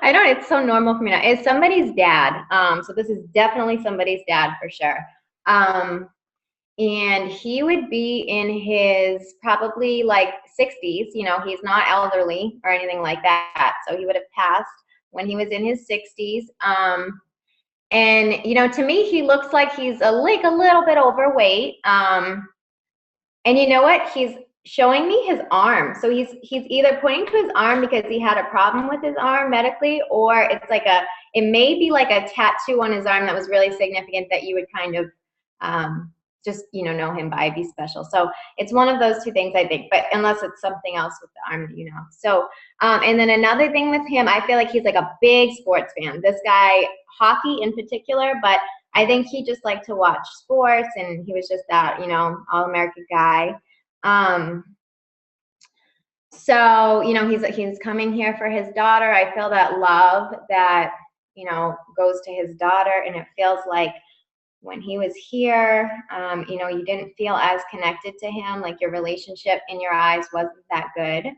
I know it's so normal for me now. It's somebody's dad. So this is definitely somebody's dad for sure. And he would be in his probably like 60s. He's not elderly or anything like that. So he would have passed when he was in his 60s. And to me, he looks like he's a little bit overweight. And you know what? He's showing me his arm. So he's either pointing to his arm because he had a problem with his arm medically, or it may be like a tattoo on his arm that was really significant that you would kind of just know him by, be special. So it's one of those two things, I think, but unless it's something else with the arm that So and then another thing with him, I feel like he's like a big sports fan. This guy, hockey in particular, but I think he just liked to watch sports, and he was just that all-American guy. So he's coming here for his daughter. I feel that love that goes to his daughter, and it feels like when he was here, you didn't feel as connected to him, like your relationship in your eyes wasn't that good.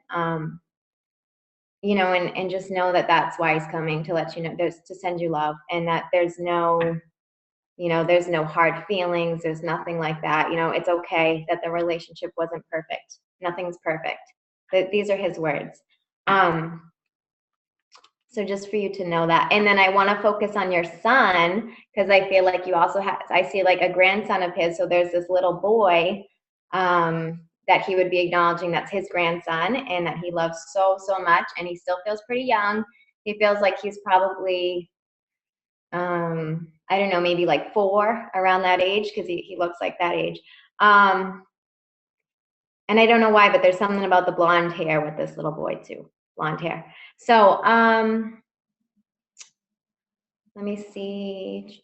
And just know that that's why he's coming, to let you know, there's to send you love, and that there's no hard feelings. There's nothing like that. It's okay that the relationship wasn't perfect. Nothing's perfect. These are his words. So just for you to know that. And then I want to focus on your son, because I feel like you also have, I see like a grandson of his. So there's this little boy that he would be acknowledging that's his grandson, and that he loves so, so much. And he still feels pretty young. He feels like he's probably, I don't know, maybe like 4, around that age, because he looks like that age. And I don't know why, but there's something about the blonde hair with this little boy too. Blonde hair. So let me see.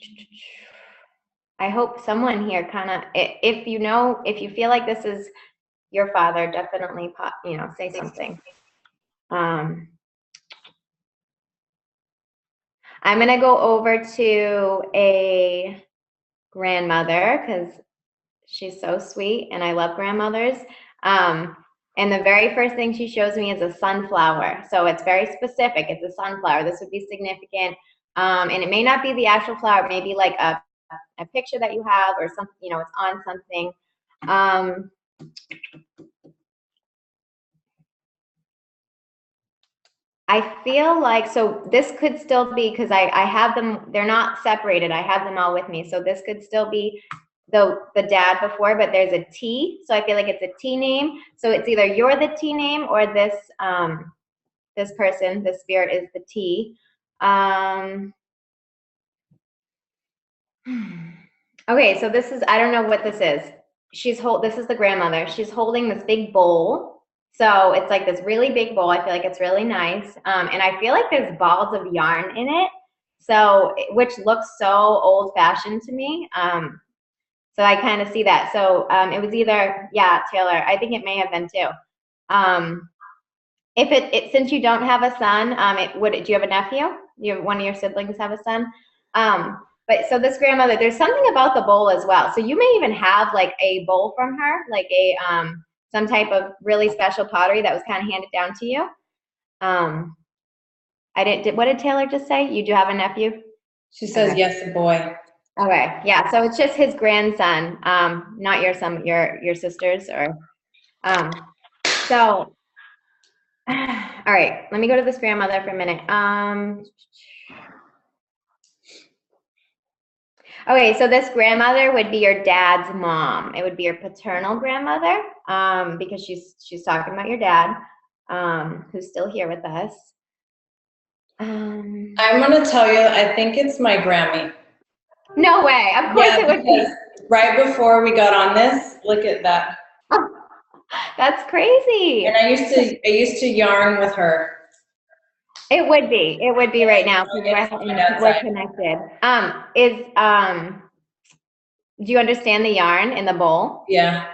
I hope someone here kind of, if you feel like this is your father, definitely say something. I'm going to go over to a grandmother because she's so sweet and I love grandmothers. And the very first thing she shows me is a sunflower. So it's very specific. It's a sunflower. This would be significant. And it may not be the actual flower. It may be like a picture that you have or something, you know, it's on something. I feel like, so this could still be, because I have them, they're not separated. I have them all with me. So this could still be the dad before, but there's a T. So I feel like it's a T name. So it's either you're the T name or this, this person, the spirit is the T. Okay, so this is, I don't know what this is. This is the grandmother. She's holding this big bowl. So it's like this really big bowl. I feel like it's really nice. And I feel like there's balls of yarn in it. So, which looks so old fashioned to me. So I kind of see that. So it was either, yeah, Taylor, I think it may have been too. If since you don't have a son, do you have a nephew? One of your siblings have a son? But so this grandmother, there's something about the bowl as well. So you may even have like a bowl from her, like a, some type of really special pottery that was kind of handed down to you. What did Taylor just say? You do have a nephew? She says, okay. Yes, a boy. Okay, yeah, so it's just his grandson, not your son, your sister's, or, so, all right, let me go to this grandmother for a minute. Okay, so this grandmother would be your dad's mom. It would be your paternal grandmother, because she's talking about your dad, who's still here with us. I'm gonna tell you, I think it's my Grammy. No way, of course it would be. Right before we got on this, look at that. Oh, that's crazy. And I used to yarn with her. It would be right now. We're connected. Do you understand the yarn in the bowl? Yeah.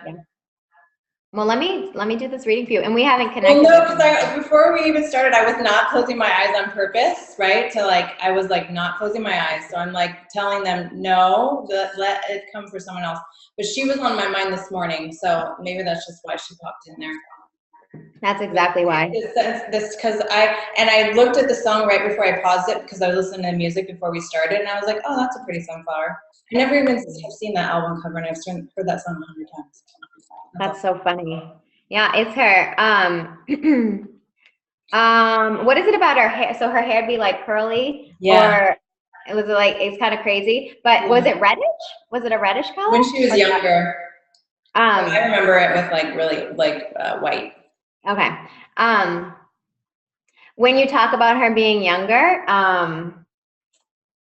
Well, let me do this reading for you, and we haven't connected. Well, no, because before we even started, I was not closing my eyes on purpose, right? I was like not closing my eyes. So I'm like telling them, no, let it come for someone else. But she was on my mind this morning, so maybe that's just why she popped in there. That's exactly why. Because I looked at the song right before I paused it because I was listening to music before we started, and I was like, oh, that's a pretty sunflower. I never even have seen that album cover, and I've heard that song 100 times. That's so funny. Yeah, it's her. What is it about her hair? So her hair would be like curly, or it was like, it's kind of crazy. But was it reddish? Was it a reddish color? When she was younger. I remember it with like really like white. Okay. When you talk about her being younger,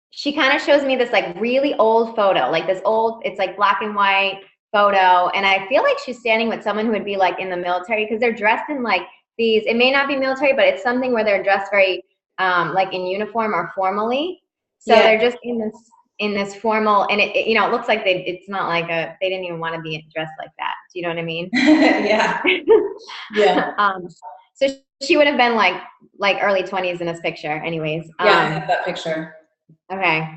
she kind of shows me this like really old photo, like this old, it's like black and white photo. And I feel like she's standing with someone who would be like in the military, because they're dressed in like these, it may not be military, but it's something where they're dressed very like in uniform or formally. So they're just in this formal, and it you know, it looks like it's not like they didn't even want to be dressed like that. Do you know what I mean? Yeah. Yeah. So she would have been like early 20s in this picture anyways. Yeah, I have that picture. Okay.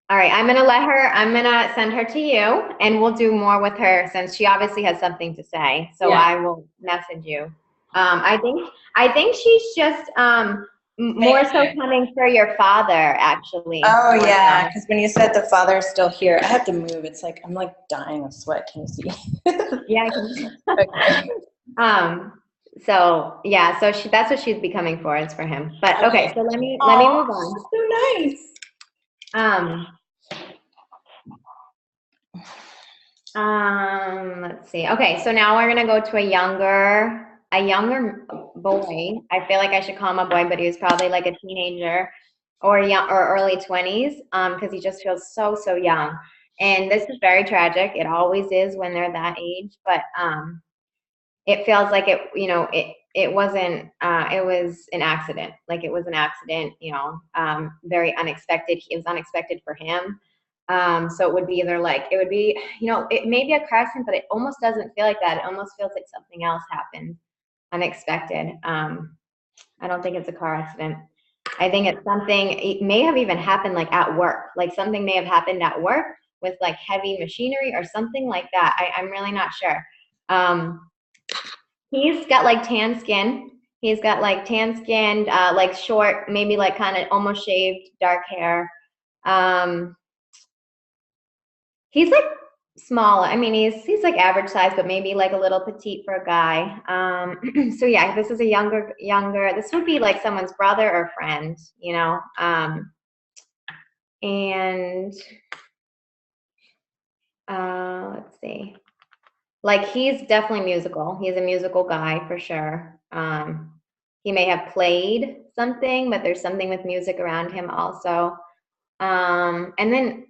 All right, I'm gonna send her to you, and we'll do more with her since she obviously has something to say. So I will message you. I think she's just more so coming for your father, actually. Oh yeah, because when you said the father's still here, I have to move. It's like I'm like dying of sweat. Can you see? Yeah, I can. Okay. So yeah, so that's what she's becoming for. It's for him. But okay, so let me move on. So nice. Let's see. Okay, so now we're gonna go to a younger boy. I feel like I should call him a boy, but he was probably like a teenager or early 20s, because he just feels so young. And this is very tragic. It always is when they're that age, but it feels like it, you know, it wasn't, it was an accident. Like it was an accident, you know, very unexpected. It was unexpected for him. So it would be either like, it would be, you know, it may be a car accident, but it almost doesn't feel like that. It almost feels like something else happened unexpected. I don't think it's a car accident. I think it's something, it may have even happened like at work, like something may have happened at work with like heavy machinery or something like that. I'm really not sure. He's got like tan skin. He's got like tan skinned, like short, maybe like kind of almost shaved, dark hair. He's like small. I mean, he's like average size, but maybe like a little petite for a guy. So yeah, this is a younger. This would be like someone's brother or friend, you know. And let's see. Like he's definitely musical. He's a musical guy for sure. He may have played something, but there's something with music around him also. And then,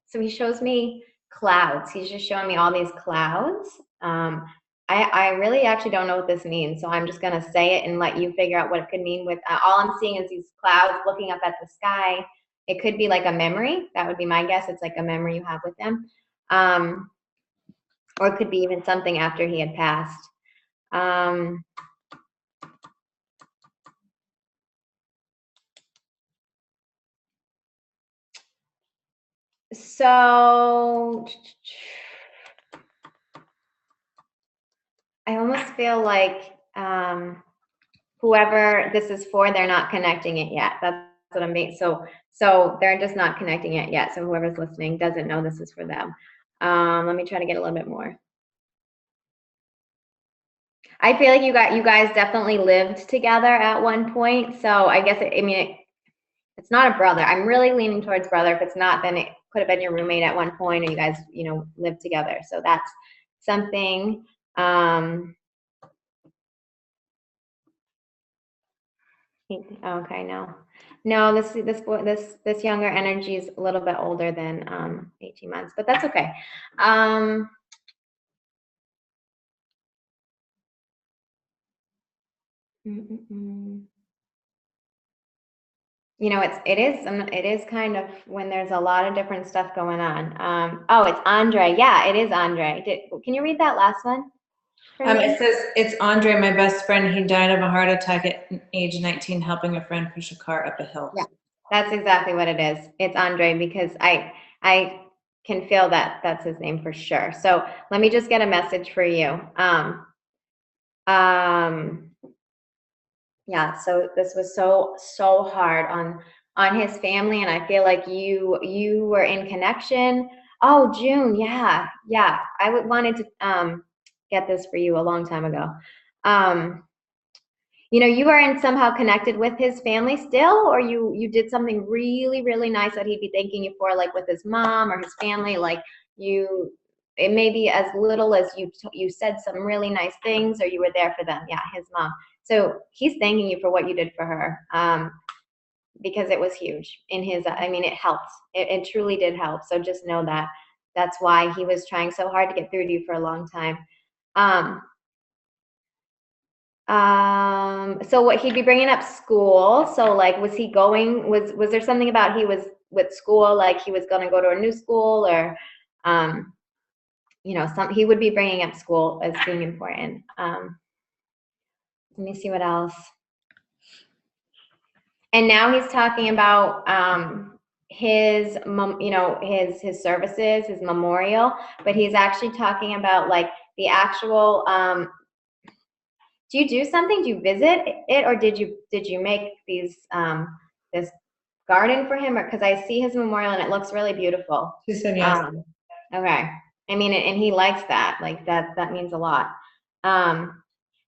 so he shows me clouds. He's just showing me all these clouds. I really actually don't know what this means, so I'm just gonna say it and let you figure out what it could mean with, all I'm seeing is these clouds looking up at the sky. It could be like a memory. That would be my guess. It's like a memory you have with him. Or it could be even something after he had passed. So I almost feel like whoever this is for, they're not connecting it yet. That's what I'm being, so they're just not connecting it yet. So whoever's listening doesn't know this is for them. Let me try to get a little bit more. I feel like you guys definitely lived together at one point. So I guess it's not a brother. I'm really leaning towards brother. If it's not, then it could have been your roommate at one point, and you guys, lived together. So that's something. Okay, no, this younger energy is a little bit older than 18 months, but that's okay. It is kind of when there's a lot of different stuff going on. Oh, it's Andre. Yeah, it is Andre. Can you read that last one? It says, it's Andre, my best friend. He died of a heart attack at age 19, helping a friend push a car up a hill. Yeah, that's exactly what it is. It's Andre, because I can feel that that's his name for sure. So let me just get a message for you. Yeah, so this was so hard on his family, and I feel like you were in connection. Oh, June, yeah. I wanted to get this for you a long time ago. You are in somehow connected with his family still, or you did something really, really nice that he'd be thanking you for, like with his mom or his family, like it may be as little as you said some really nice things, or you were there for them. Yeah, his mom. So he's thanking you for what you did for her, because it was huge in his, it helped. It truly did help. So just know that that's why he was trying so hard to get through to you for a long time. So what, he'd be bringing up school. So like, was there something about he was with school, like he was going to go to a new school, or, he would be bringing up school as being important. Let me see what else. And now he's talking about his services, his memorial, but he's actually talking about like the actual. Do you do something? Do you visit it, or did you make these this garden for him? Or because I see his memorial and it looks really beautiful. She said yes. Okay. And he likes that. Like that means a lot.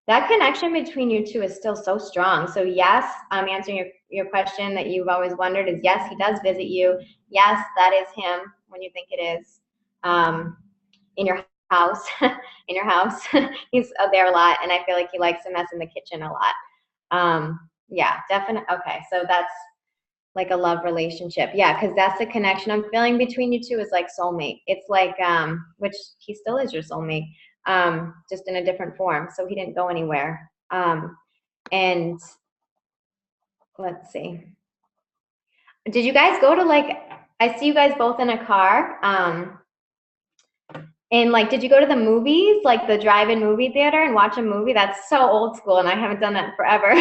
That connection between you two is still so strong. So yes, I'm answering your question that you've always wondered is yes, he does visit you. Yes, that is him when you think it is. In your house, he's there a lot, and I feel like he likes to mess in the kitchen a lot. Yeah, definitely. Okay, so that's like a love relationship. Yeah, because that's the connection I'm feeling between you two is like soulmate. It's like, which he still is your soulmate, just in a different form. So he didn't go anywhere. And let's see. Did you guys go to I see you guys both in a car. And like, did you go to the movies, like the drive-in movie theater and watch a movie? That's so old school, and I haven't done that forever.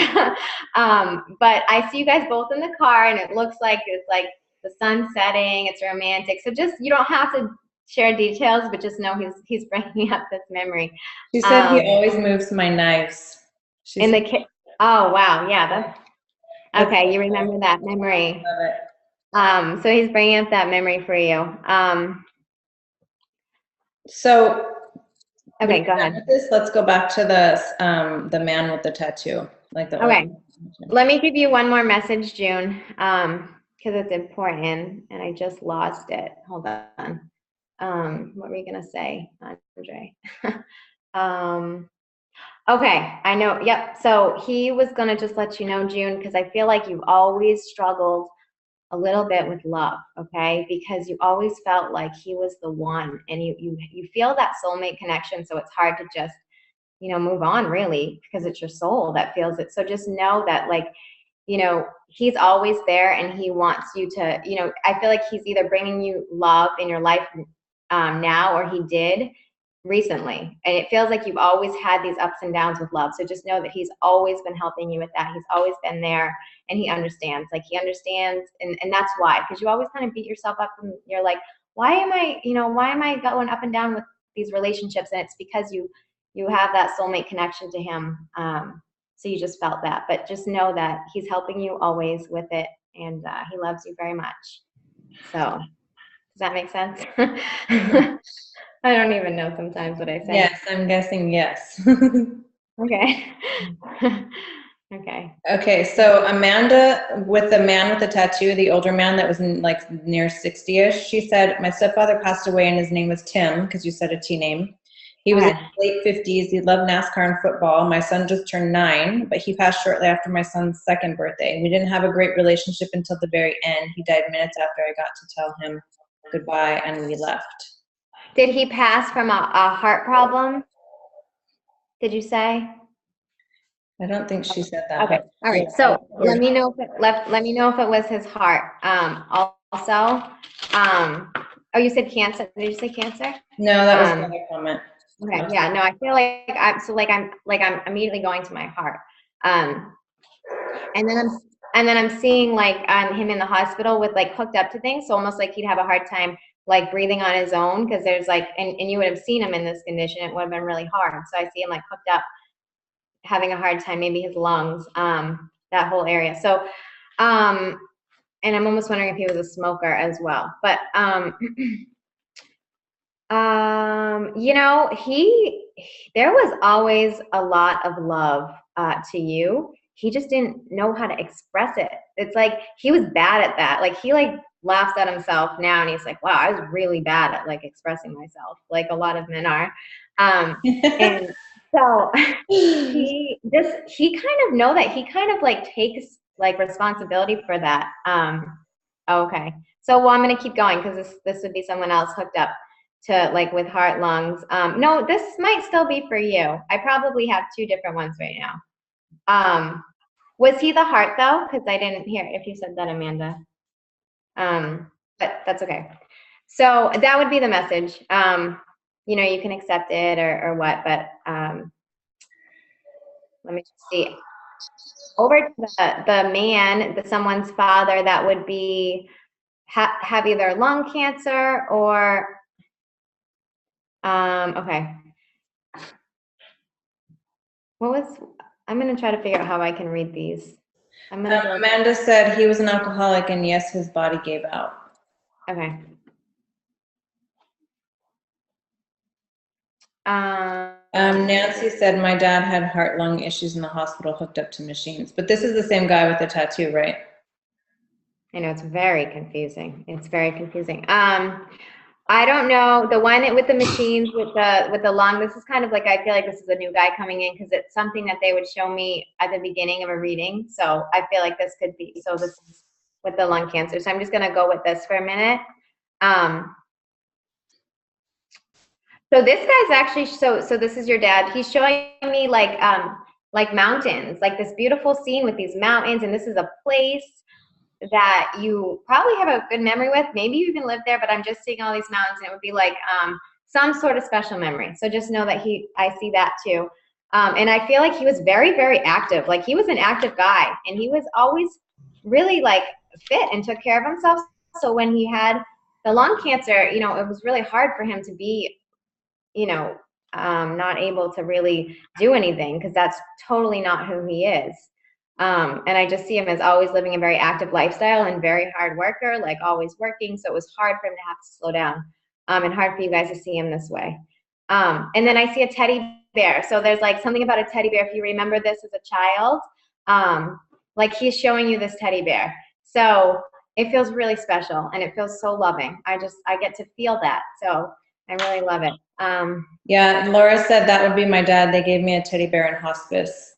But I see you guys both in the car, and it looks like it's like the sun setting. It's romantic. So just, you don't have to share details, but just know he's bringing up this memory. She said he always moves my knives. In the kit. Oh wow, yeah, that's okay. You remember that memory. Love it. So he's bringing up that memory for you. So Okay, go ahead. Let's go back to the man with the tattoo, like the. Okay, let me give you one more message, June, because it's important, and I just lost it. Hold on. What were you gonna say, Andre? Okay, I know. Yep. So he was gonna just let you know, June, because I feel like you've always struggled a little bit with love, okay? Because you always felt like he was the one, and you feel that soulmate connection, so it's hard to just, move on, really, because it's your soul that feels it. So just know that, like, he's always there, and he wants you to, I feel like he's either bringing you love in your life now, or he did recently. And it feels like you've always had these ups and downs with love. So just know that he's always been helping you with that. He's always been there, and he understands. Like, he understands, and that's why, because you always kind of beat yourself up, and you're like, why am I going up and down with these relationships? And it's because you have that soulmate connection to him. So you just felt that. But just know that he's helping you always with it, and he loves you very much. So does that make sense? I don't even know sometimes what I say. Yes, I'm guessing yes. Okay. Okay. Okay, so Amanda, with the man with the tattoo, the older man that was like near 60-ish, she said, my stepfather passed away and his name was Tim, because you said a T name. He was in his late 50s. He loved NASCAR and football. My son just turned 9, but he passed shortly after my son's 2nd birthday. We didn't have a great relationship until the very end. He died minutes after I got to tell him goodbye, and we left. Did he pass from a heart problem? Did you say? I don't think she said that. Okay. All right. So let me know if it was his heart. Also, oh, you said cancer. Did you say cancer? No, that was another comment. Okay. Yeah. No, I feel like I'm immediately going to my heart. And then I'm seeing like him in the hospital with like hooked up to things, so almost like he'd have a hard time like breathing on his own, because there's like, and you would have seen him in this condition, it would have been really hard. So I see him like hooked up, having a hard time, maybe his lungs, that whole area. So, and I'm almost wondering if he was a smoker as well. But, there was always a lot of love to you. He just didn't know how to express it. It's like he was bad at that. Like, he like laughs at himself now, and he's like, wow, I was really bad at like expressing myself, like a lot of men are. And so he kind of like takes like responsibility for that. Okay. So, well, I'm going to keep going, because this would be someone else hooked up to like with heart, lungs. No, this might still be for you. I probably have 2 different ones right now. Was he the heart though? Because I didn't hear if you said that, Amanda. But that's okay. So that would be the message. You can accept it or what, but let me just see. Over to the man, someone's father, that would be have either lung cancer or okay. I'm going to try to figure out how I can read these. Amanda said he was an alcoholic, and yes, his body gave out. Okay. Nancy said my dad had heart-lung issues in the hospital, hooked up to machines. But this is the same guy with the tattoo, right? I know, it's very confusing. It's very confusing. I don't know, the one with the machines with the lung, this is kind of like, I feel like this is a new guy coming in, because it's something that they would show me at the beginning of a reading. So I feel like this could be, so this is with the lung cancer. So I'm just going to go with this for a minute. So this guy's actually, so this is your dad. He's showing me like mountains, like this beautiful scene with these mountains. And this is a place that you probably have a good memory with. Maybe you even lived there, but I'm just seeing all these mountains, and it would be like some sort of special memory. So just know that I see that too. And I feel like he was very, very active. Like he was an active guy, and he was always really like fit and took care of himself. So when he had the lung cancer, you know, it was really hard for him to be, you know, not able to really do anything, because that's totally not who he is. And I just see him as always living a very active lifestyle and very hard worker, like always working. So it was hard for him to have to slow down, and hard for you guys to see him this way. And then I see a teddy bear. So there's like something about a teddy bear. If you remember this as a child, like he's showing you this teddy bear. So it feels really special, and it feels so loving. I get to feel that. So I really love it. Yeah, Laura said that would be my dad. They gave me a teddy bear in hospice.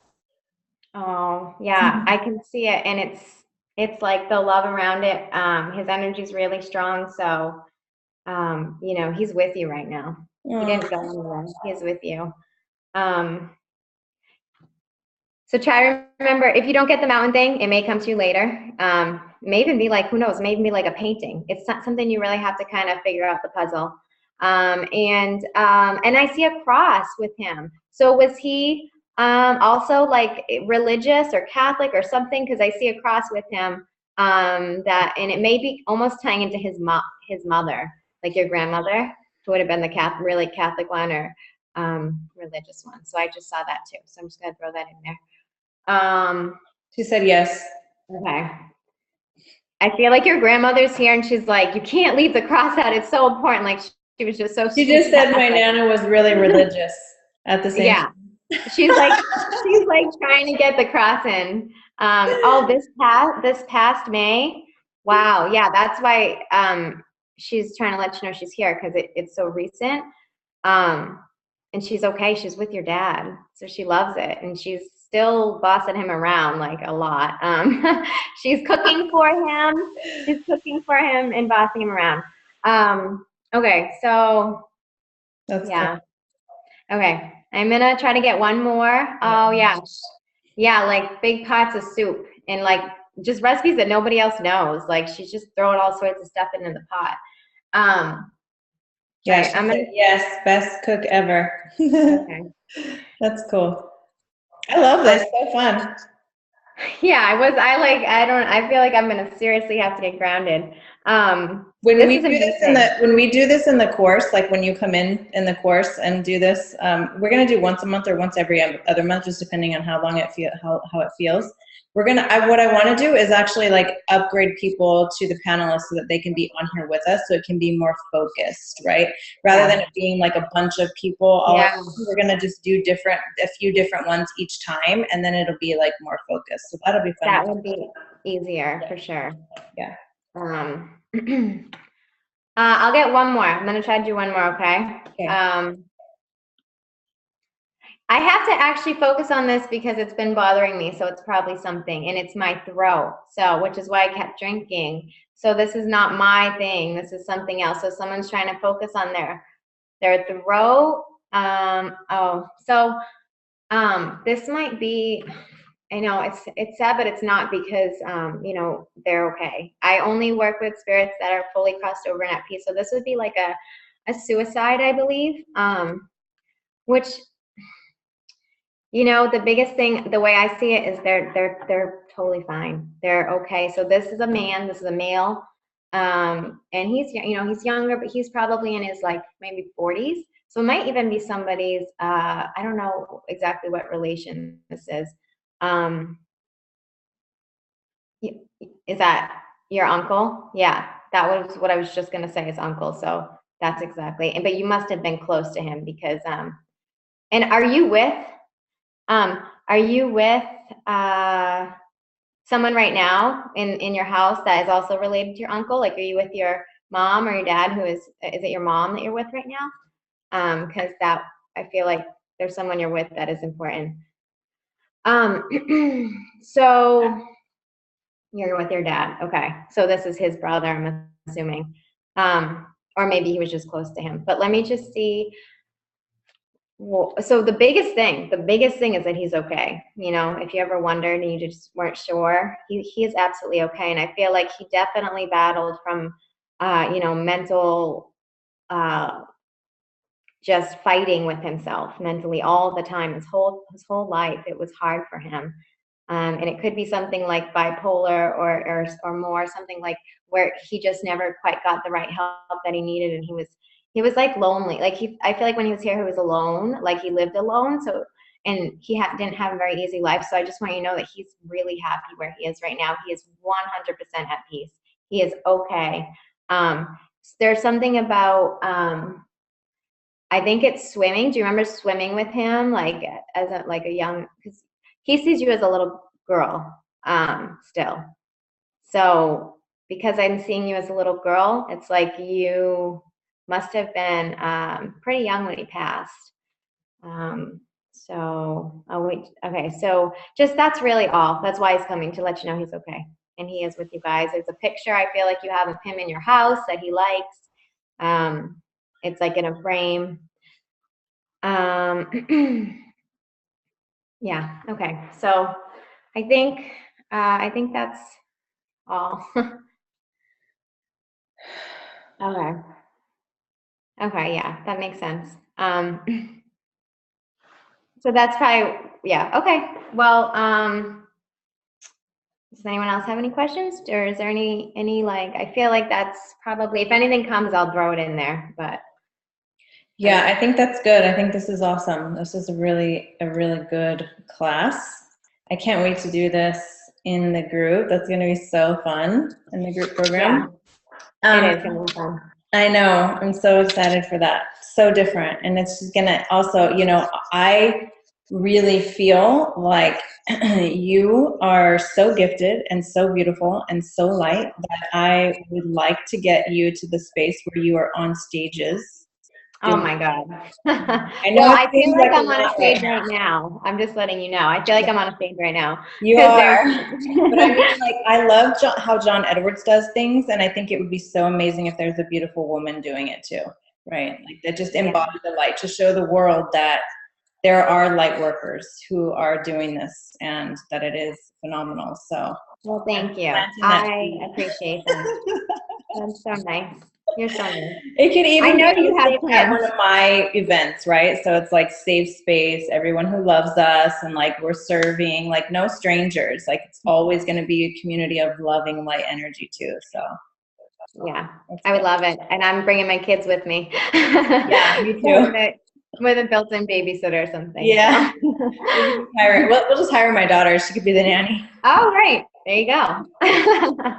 Oh, yeah, I can see it, and it's like the love around it. His energy is really strong, so you know, he's with you right now. He didn't go anywhere. He's with you. So try to remember, if you don't get the mountain thing, it may come to you later. It may even be like, who knows, maybe be like a painting. It's not something you really have to kind of figure out the puzzle. And I see a cross with him. So was he also like religious or Catholic or something? Because I see a cross with him, and it may be almost tying into his mother, like your grandmother, who would have been the really Catholic one, or religious one. So I just saw that too. So I'm just gonna throw that in there. She said yes. Okay. I feel like your grandmother's here, and she's like, you can't leave the cross out. It's so important. Like she was just so. She just said my Nana was really religious at the same time. She's like trying to get the cross in. Oh, this past May. Wow. Yeah, that's why she's trying to let you know she's here, because it's so recent. And she's okay. She's with your dad, so she loves it, and she's still bossing him around like a lot. She's cooking for him. She's cooking for him and bossing him around. Okay, so That's yeah. Cool. Okay, I'm gonna try to get one more. Oh yeah, yeah, like big pots of soup, and like just recipes that nobody else knows. Like she's just throwing all sorts of stuff into the pot. Yeah, right, I'm gonna, yes, best cook ever. Okay. That's cool. I love this. So fun. Yeah, I feel like I'm gonna seriously have to get grounded. When we do this in the course, like when you come in the course and do this, we're gonna do once a month or once every other month, just depending on how long how it feels. What I want to do is actually like upgrade people to the panelists so that they can be on here with us, so it can be more focused, right? Rather than it being like a bunch of people. We're gonna just do a few different ones each time, and then it'll be like more focused. So that'll be fun. That would be easier for sure. Yeah. I'll get one more. I'm gonna try to do one more. Okay. I have to actually focus on this because it's been bothering me, so it's probably something, and it's my throat. So, which is why I kept drinking. So this is not my thing. This is something else. So someone's trying to focus on their throat. This might be. I know it's sad, but it's not, because you know, they're okay. I only work with spirits that are fully crossed over and at peace. So this would be like a suicide, I believe. Which, you know, the biggest thing, the way I see it, is they're totally fine. They're okay. So this is a man. This is a male, and he's, you know, he's younger, but he's probably in his like maybe 40s. So it might even be somebody's. I don't know exactly what relation this is. Is that your uncle? Yeah, that was what I was just gonna say, his uncle. So that's exactly. But you must have been close to him, because and are you with someone right now in your house that is also related to your uncle? Like, are you with your mom or your dad, who is it your mom that you're with right now? Because that, I feel like there's someone you're with that is important. So you're with your dad. Okay. So this is his brother, I'm assuming. Or maybe he was just close to him. But let me just see. Well, so the biggest thing is that he's okay. You know, if you ever wondered and you just weren't sure, he is absolutely okay. And I feel like he definitely battled from, you know, mental just fighting with himself mentally all the time, his whole life. It was hard for him. And it could be something like bipolar or more, something like where he just never quite got the right help that he needed. And he was like lonely. Like I feel like when he was here, he was alone, like he lived alone. So, and he didn't have a very easy life. So I just want you to know that he's really happy where he is right now. He is 100% at peace. He is okay. There's something about, I think it's swimming. Do you remember swimming with him? Like as a young, because he sees you as a little girl, still. So because I'm seeing you as a little girl, it's like you must have been pretty young when he passed. So, oh wait, okay. So just, that's really all. That's why he's coming, to let you know he's okay. And he is with you guys. There's a picture, I feel like you have of him in your house that he likes. It's like in a frame. Yeah, okay. So I think that's all. Okay. Okay, yeah, that makes sense. So that's probably, yeah, okay. Well, does anyone else have any questions? Or is there any like, I feel like that's probably, if anything comes, I'll throw it in there, but. Yeah, I think that's good. I think this is awesome. This is a really good class. I can't wait to do this in the group. That's going to be so fun in the group program. Yeah, it is going to be fun. I know. I'm so excited for that. So different. And it's going to also, you know, I really feel like you are so gifted and so beautiful and so light that I would like to get you to the space where you are on stages. Oh my God. I know. Well, I feel like I'm on a stage right now. I'm just letting you know. I feel like I'm on a stage right now. You are. But I mean, like, I love how John Edwards does things, and I think it would be so amazing if there's a beautiful woman doing it too, right? Like, that just embody the light, to show the world that there are light workers who are doing this, and that it is phenomenal. So, well, thank you. I appreciate that. That's so nice. You're so nice. It could even, I know you have at one of my events, right? So it's like safe space, everyone who loves us, and like we're serving, like no strangers. Like it's always going to be a community of loving light energy too. So yeah, I would love it. And I'm bringing my kids with me. Yeah, me too. With a built-in babysitter or something. Yeah. We'll just hire my daughter. She could be the nanny. Oh, right. There you go.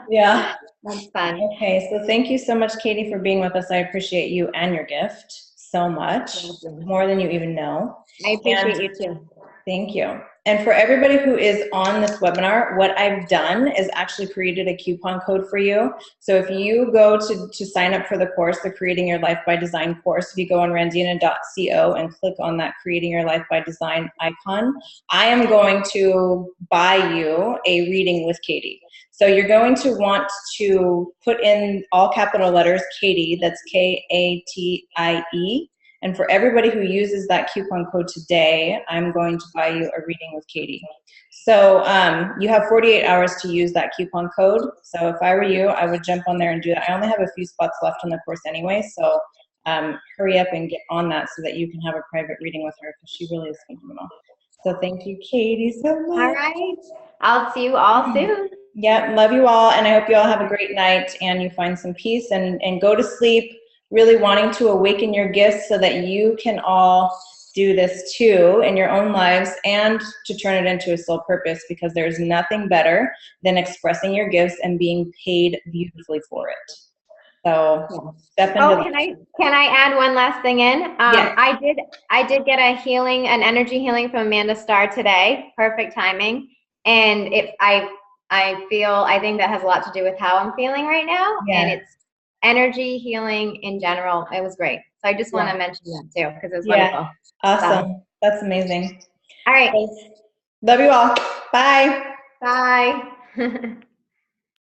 Yeah. That's fun. Okay, so thank you so much, Katie, for being with us. I appreciate you and your gift so much, more than you even know. I appreciate you too. Thank you. And for everybody who is on this webinar, what I've done is actually created a coupon code for you. So if you go to sign up for the course, the Creating Your Life by Design course, if you go on randina.co and click on that Creating Your Life by Design icon, I am going to buy you a reading with Katie. So you're going to want to put in all capital letters Katie, that's Katie. And for everybody who uses that coupon code today, I'm going to buy you a reading with Katie. So you have 48 hours to use that coupon code. So if I were you, I would jump on there and do that. I only have a few spots left in the course anyway, so hurry up and get on that so that you can have a private reading with her, because she really is phenomenal. So thank you, Katie, so much. All right. I'll see you all soon. Yeah, love you all, and I hope you all have a great night and you find some peace and go to sleep really wanting to awaken your gifts so that you can all do this too in your own lives, and to turn it into a soul purpose, because there's nothing better than expressing your gifts and being paid beautifully for it. So step into that. Can I add one last thing in? Yes. I did get a healing, an energy healing from Amanda Starr today. Perfect timing. And I think that has a lot to do with how I'm feeling right now. Yeah. And it's energy healing in general. It was great. So I just want to mention that too, because it was wonderful. Awesome. So. That's amazing. All right. Love you all. Bye. Bye.